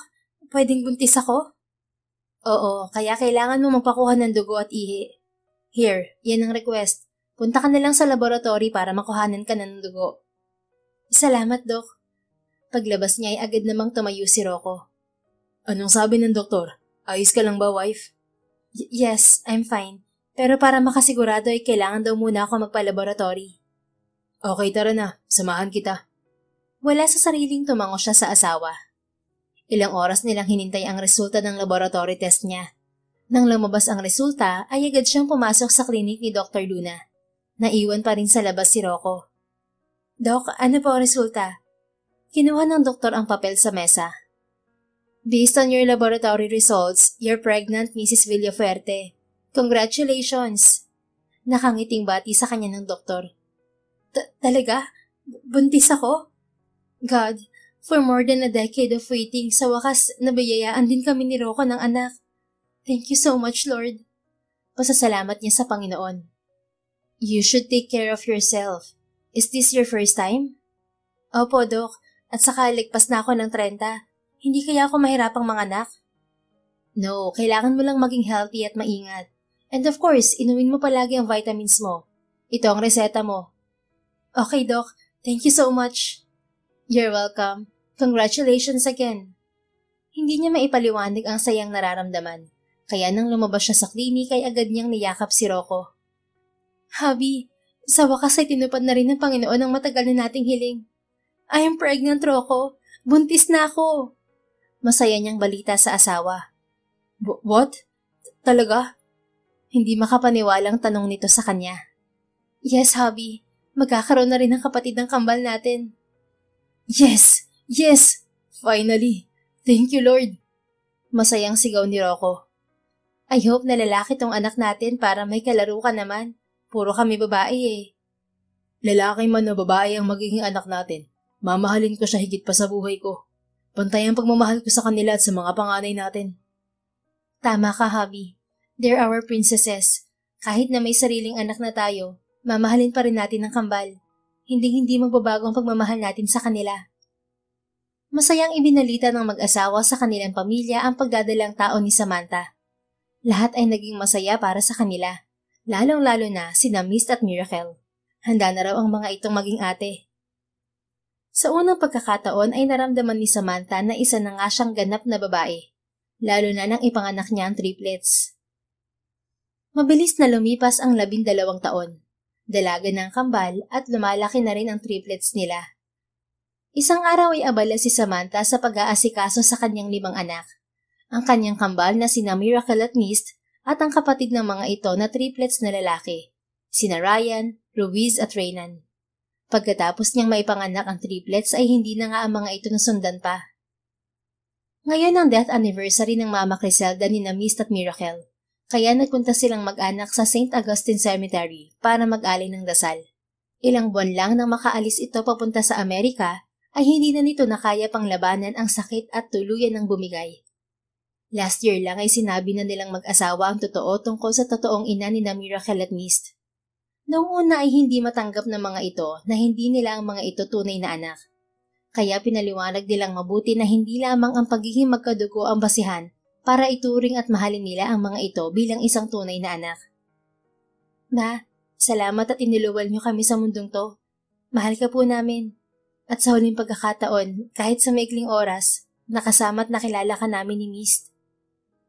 Pwedeng buntis ako? Oo, kaya kailangan mo magpakuha ng dugo at ihi. Here, yan ang request. Punta ka na lang sa laboratory para makuhanan ka ng dugo. Salamat, Doc. Paglabas niya ay agad namang tumayo si Rocco. Anong sabi ng doktor? Ayos ka lang ba, wife? Yes, I'm fine. Pero para makasigurado ay kailangan daw muna ako magpa-laboratory. Okay, tara na. Samahan kita. Wala sa sariling tumango siya sa asawa. Ilang oras nilang hinintay ang resulta ng laboratory test niya. Nang lumabas ang resulta, ay agad siyang pumasok sa klinik ni Dr. Luna. Naiwan pa rin sa labas si Rocco. Doc, ano po ang resulta? Kinuha ng doktor ang papel sa mesa. Based on your laboratory results, you're pregnant, Mrs. Villafuerte. Congratulations! Nakangiting bati sa kanya ng doktor. Talaga? Buntis ako? God, for more than a decade of waiting, sa wakas nabiyayaan din kami ni Rocco ng anak. Thank you so much, Lord. Pasasalamat niya sa Panginoon. You should take care of yourself. Is this your first time? Opo, Doc. At saka ligpas na ako ng 30. Hindi kaya ako mahirapang manganak? No, kailangan mo lang maging healthy at maingat. And of course, inumin mo palagi ang vitamins mo. Ito ang reseta mo. Okay, Doc. Thank you so much. You're welcome. Congratulations again. Hindi niya maipaliwanag ang sayang nararamdaman. Kaya nang lumabas siya sa klinik ay agad niyang niyakap si Rocco. Hubby, sa wakas ay tinupad na rin ng Panginoon ang matagal na nating hiling. I am pregnant, Rocco. Buntis na ako. Masaya niyang balita sa asawa. What? Talaga? Hindi makapaniwalang tanong nito sa kanya. Yes, hubby. Magkakaroon na rin ng kapatid ng kambal natin. Yes! Yes! Finally! Thank you, Lord! Masayang sigaw ni Rocco. I hope na lalaki tong anak natin para may kalaro ka naman. Puro kami babae eh. Lalaki man o babae ang magiging anak natin. Mamahalin ko siya higit pa sa buhay ko. Pantay ang pagmamahal ko sa kanila at sa mga panganay natin. Tama ka, hubby. They're our princesses. Kahit na may sariling anak na tayo, mamahalin pa rin natin ang kambal. Hindi magbabago ang pagmamahal natin sa kanila. Masayang ibinalita ng mag-asawa sa kanilang pamilya ang pagdadalang tao ni Samantha. Lahat ay naging masaya para sa kanila, lalong-lalo na sina Mist at Miracle. Handa na raw ang mga itong maging ate. Sa unang pagkakataon ay naramdaman ni Samantha na isa na nga siyang ganap na babae. lalo na nang ipanganak niya ang triplets. Mabilis na lumipas ang 12 taon. Dalaga ng kambal at lumalaki na rin ang triplets nila. Isang araw ay abala si Samantha sa pag-aasikaso sa kanyang 5 anak. Ang kanyang kambal na sina Miracle at Mist at ang kapatid ng mga ito na triplets na lalaki, sina Ryan, Ruiz at Reynan. Pagkatapos niyang maipanganak ang triplets ay hindi na nga ang mga ito nasundan pa. Ngayon ang death anniversary ng Mama Criselda ni na Mist at Miracle. Kaya nagpunta silang mag-anak sa St. Augustine Cemetery para mag-alay ng dasal. Ilang buwan lang nang makaalis ito papunta sa Amerika, ay hindi na nito nakaya pang labanan ang sakit at tuluyan ng bumigay. Last year lang ay sinabi na nilang mag-asawa ang totoo tungkol sa totoong ina ni na Miracle at Mist. Noong una ay hindi matanggap ng mga ito na hindi nila ang mga ito tunay na anak. Kaya pinaliwanag nilang mabuti na hindi lamang ang pagiging magkadugo ang basihan para ituring at mahalin nila ang mga ito bilang isang tunay na anak. Ma, salamat at iniluwal niyo kami sa mundong to. Mahal ka po namin. At sa huling pagkakataon, kahit sa maikling oras, nakasama at nakilala ka namin ni Mist.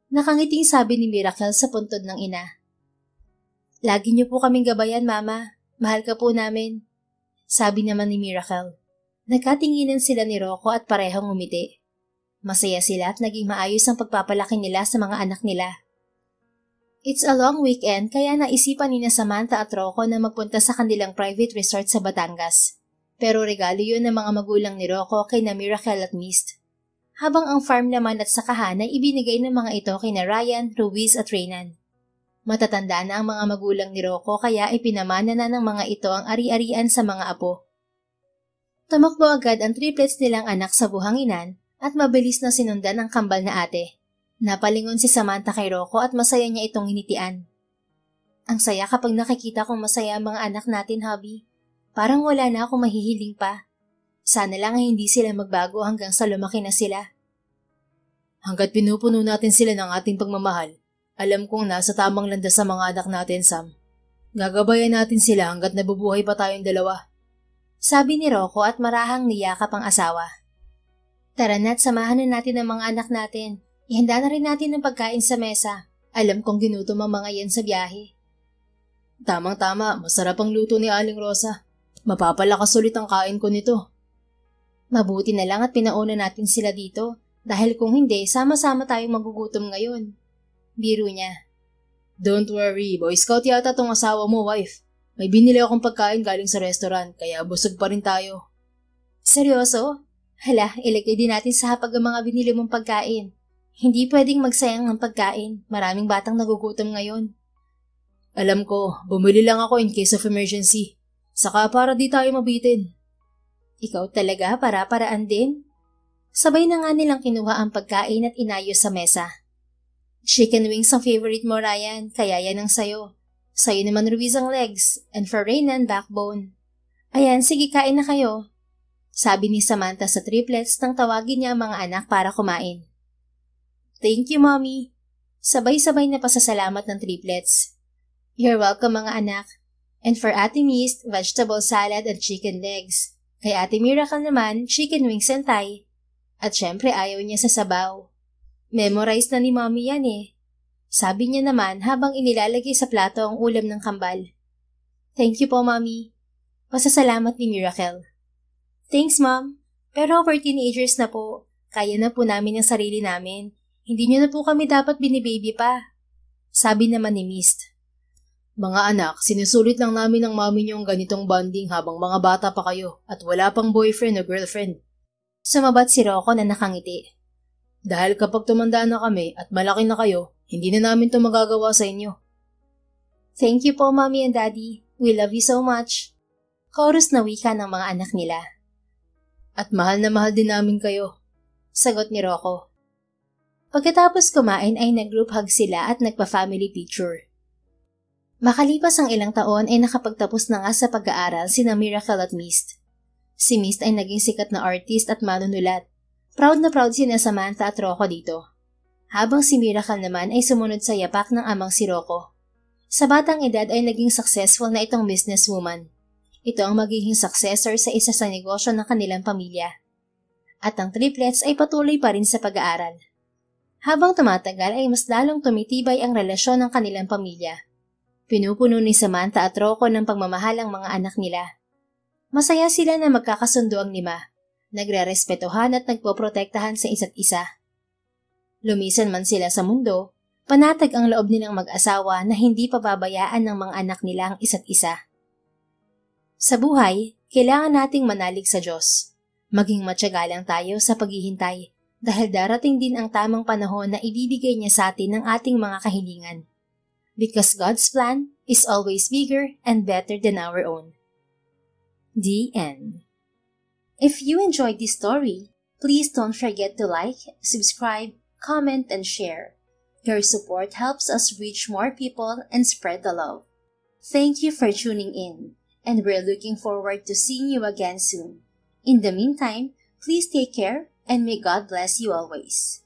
Nakangiting sabi ni Miracle sa puntod ng ina. Lagi niyo po kaming gabayan, Mama. Mahal ka po namin. Sabi naman ni Miracle. Nagkatinginan sila ni Rocco at parehong umiti. Masaya sila at naging maayos ang pagpapalaki nila sa mga anak nila. It's a long weekend kaya naisipan ni na Samantha at Rocco na magpunta sa kanilang private resort sa Batangas. Pero regalo yun ng mga magulang ni Rocco kay na Miracle at Mist. Habang ang farm naman at sakahan ay ibinigay ng mga ito kay na Ryan, Ruiz at Reynan. Matatanda na ang mga magulang ni Rocco kaya ipinamana na ng mga ito ang ari-arian sa mga apo. Tumakbo agad ang triplets nilang anak sa buhanginan at mabilis na sinundan ang kambal na ate. Napalingon si Samantha kay Rocco at masaya niya itong initian. Ang saya kapag nakikita kong masaya ang mga anak natin, hubby. Parang wala na akong mahihiling pa. Sana lang ay hindi sila magbago hanggang sa lumaki na sila. Hanggat pinupuno natin sila ng ating pagmamahal, alam kong nasa tamang landas sa mga anak natin, Sam. Gagabayan natin sila hanggat nabubuhay pa tayong dalawa. Sabi ni Rocco at marahang niyakap ang asawa. Tara na't samahan na natin ang mga anak natin. Ihanda na rin natin ang pagkain sa mesa. Alam kong ginutom ang mga yan sa biyahe. Tamang-tama, masarap ang luto ni Aling Rosa. Mapapalakas ulit ang kain ko nito. Mabuti na lang at pinauna natin sila dito. Dahil kung hindi, sama-sama tayong magugutom ngayon. Biro niya. Don't worry, Boy Scout yata tong asawa mo, wife. May binili akong pagkain galing sa restaurant, kaya busog pa rin tayo. Seryoso? Hala, ilagay din natin sa hapag ang mga binili mong pagkain. Hindi pwedeng magsayang ng pagkain. Maraming batang nagugutom ngayon. Alam ko, bumili lang ako in case of emergency. Saka para di tayo mabitin. Ikaw talaga para-paraan din? Sabay na nga nilang kinuha ang pagkain at inayos sa mesa. Chicken wings ang favorite mo, Ryan, kaya yan ang sayo. Sayo naman Ruiz ang legs, and for Reynan, backbone. Ayan, sige kain na kayo. Sabi ni Samantha sa triplets nang tawagin niya ang mga anak para kumain. Thank you, Mommy. Sabay-sabay na pasasalamat ng triplets. You're welcome, mga anak. And for Ate Mist, vegetable salad and chicken legs. Kay Ate Miracle naman, chicken wings and thigh. At syempre ayaw niya sa sabaw. Memorize na ni Mommy yan eh. Sabi niya naman habang inilalagay sa plato ang ulam ng kambal. Thank you po, Mommy. Pasasalamat ni Miracle. Thanks, Mom. Pero we're teenagers na po. Kaya na po namin ang sarili namin. Hindi niyo na po kami dapat binibaby pa. Sabi naman ni Mist. Mga anak, sinusulit lang namin ng mami niyo ang ganitong bonding habang mga bata pa kayo at wala pang boyfriend o girlfriend. Sumabat si Rocco na nakangiti. Dahil kapag tumanda na kami at malaki na kayo, hindi na namin ito magagawa sa inyo. Thank you po, Mommy and Daddy. We love you so much. Chorus na wika ng mga anak nila. At mahal na mahal din namin kayo. Sagot ni Rocco. Pagkatapos kumain ay nag-group hug sila at nagpa-family picture. Makalipas ang ilang taon ay nakapagtapos na nga sa pag-aaral sina Miracle at Mist. Si Mist ay naging sikat na artist at manunulat. Proud na proud sina Samantha at Rocco dito. Habang si Miracle naman ay sumunod sa yapak ng amang si Rocco. Sa batang edad ay naging successful na itong businesswoman. Ito ang magiging successor sa isa sa negosyo ng kanilang pamilya. At ang triplets ay patuloy pa rin sa pag-aaral. Habang tumatagal ay mas lalong tumitibay ang relasyon ng kanilang pamilya. Pinupuno ni Samantha at Rocco ng pagmamahal ang mga anak nila. Masaya sila na magkakasundo ang 5, nagre-respetohan at nagpoprotektahan sa isa't isa. Lumisan man sila sa mundo, panatag ang loob nilang mag-asawa na hindi pababayaan ng mga anak nila ang isa't isa. Sa buhay, kailangan nating manalig sa Diyos. Maging matyaga lang tayo sa paghihintay dahil darating din ang tamang panahon na ibibigay niya sa atin ang ating mga kahilingan. Because God's plan is always bigger and better than our own. The end. If you enjoyed this story, please don't forget to like, subscribe, comment, and share. Your support helps us reach more people and spread the love. Thank you for tuning in, and we're looking forward to seeing you again soon. In the meantime, please take care and may God bless you always.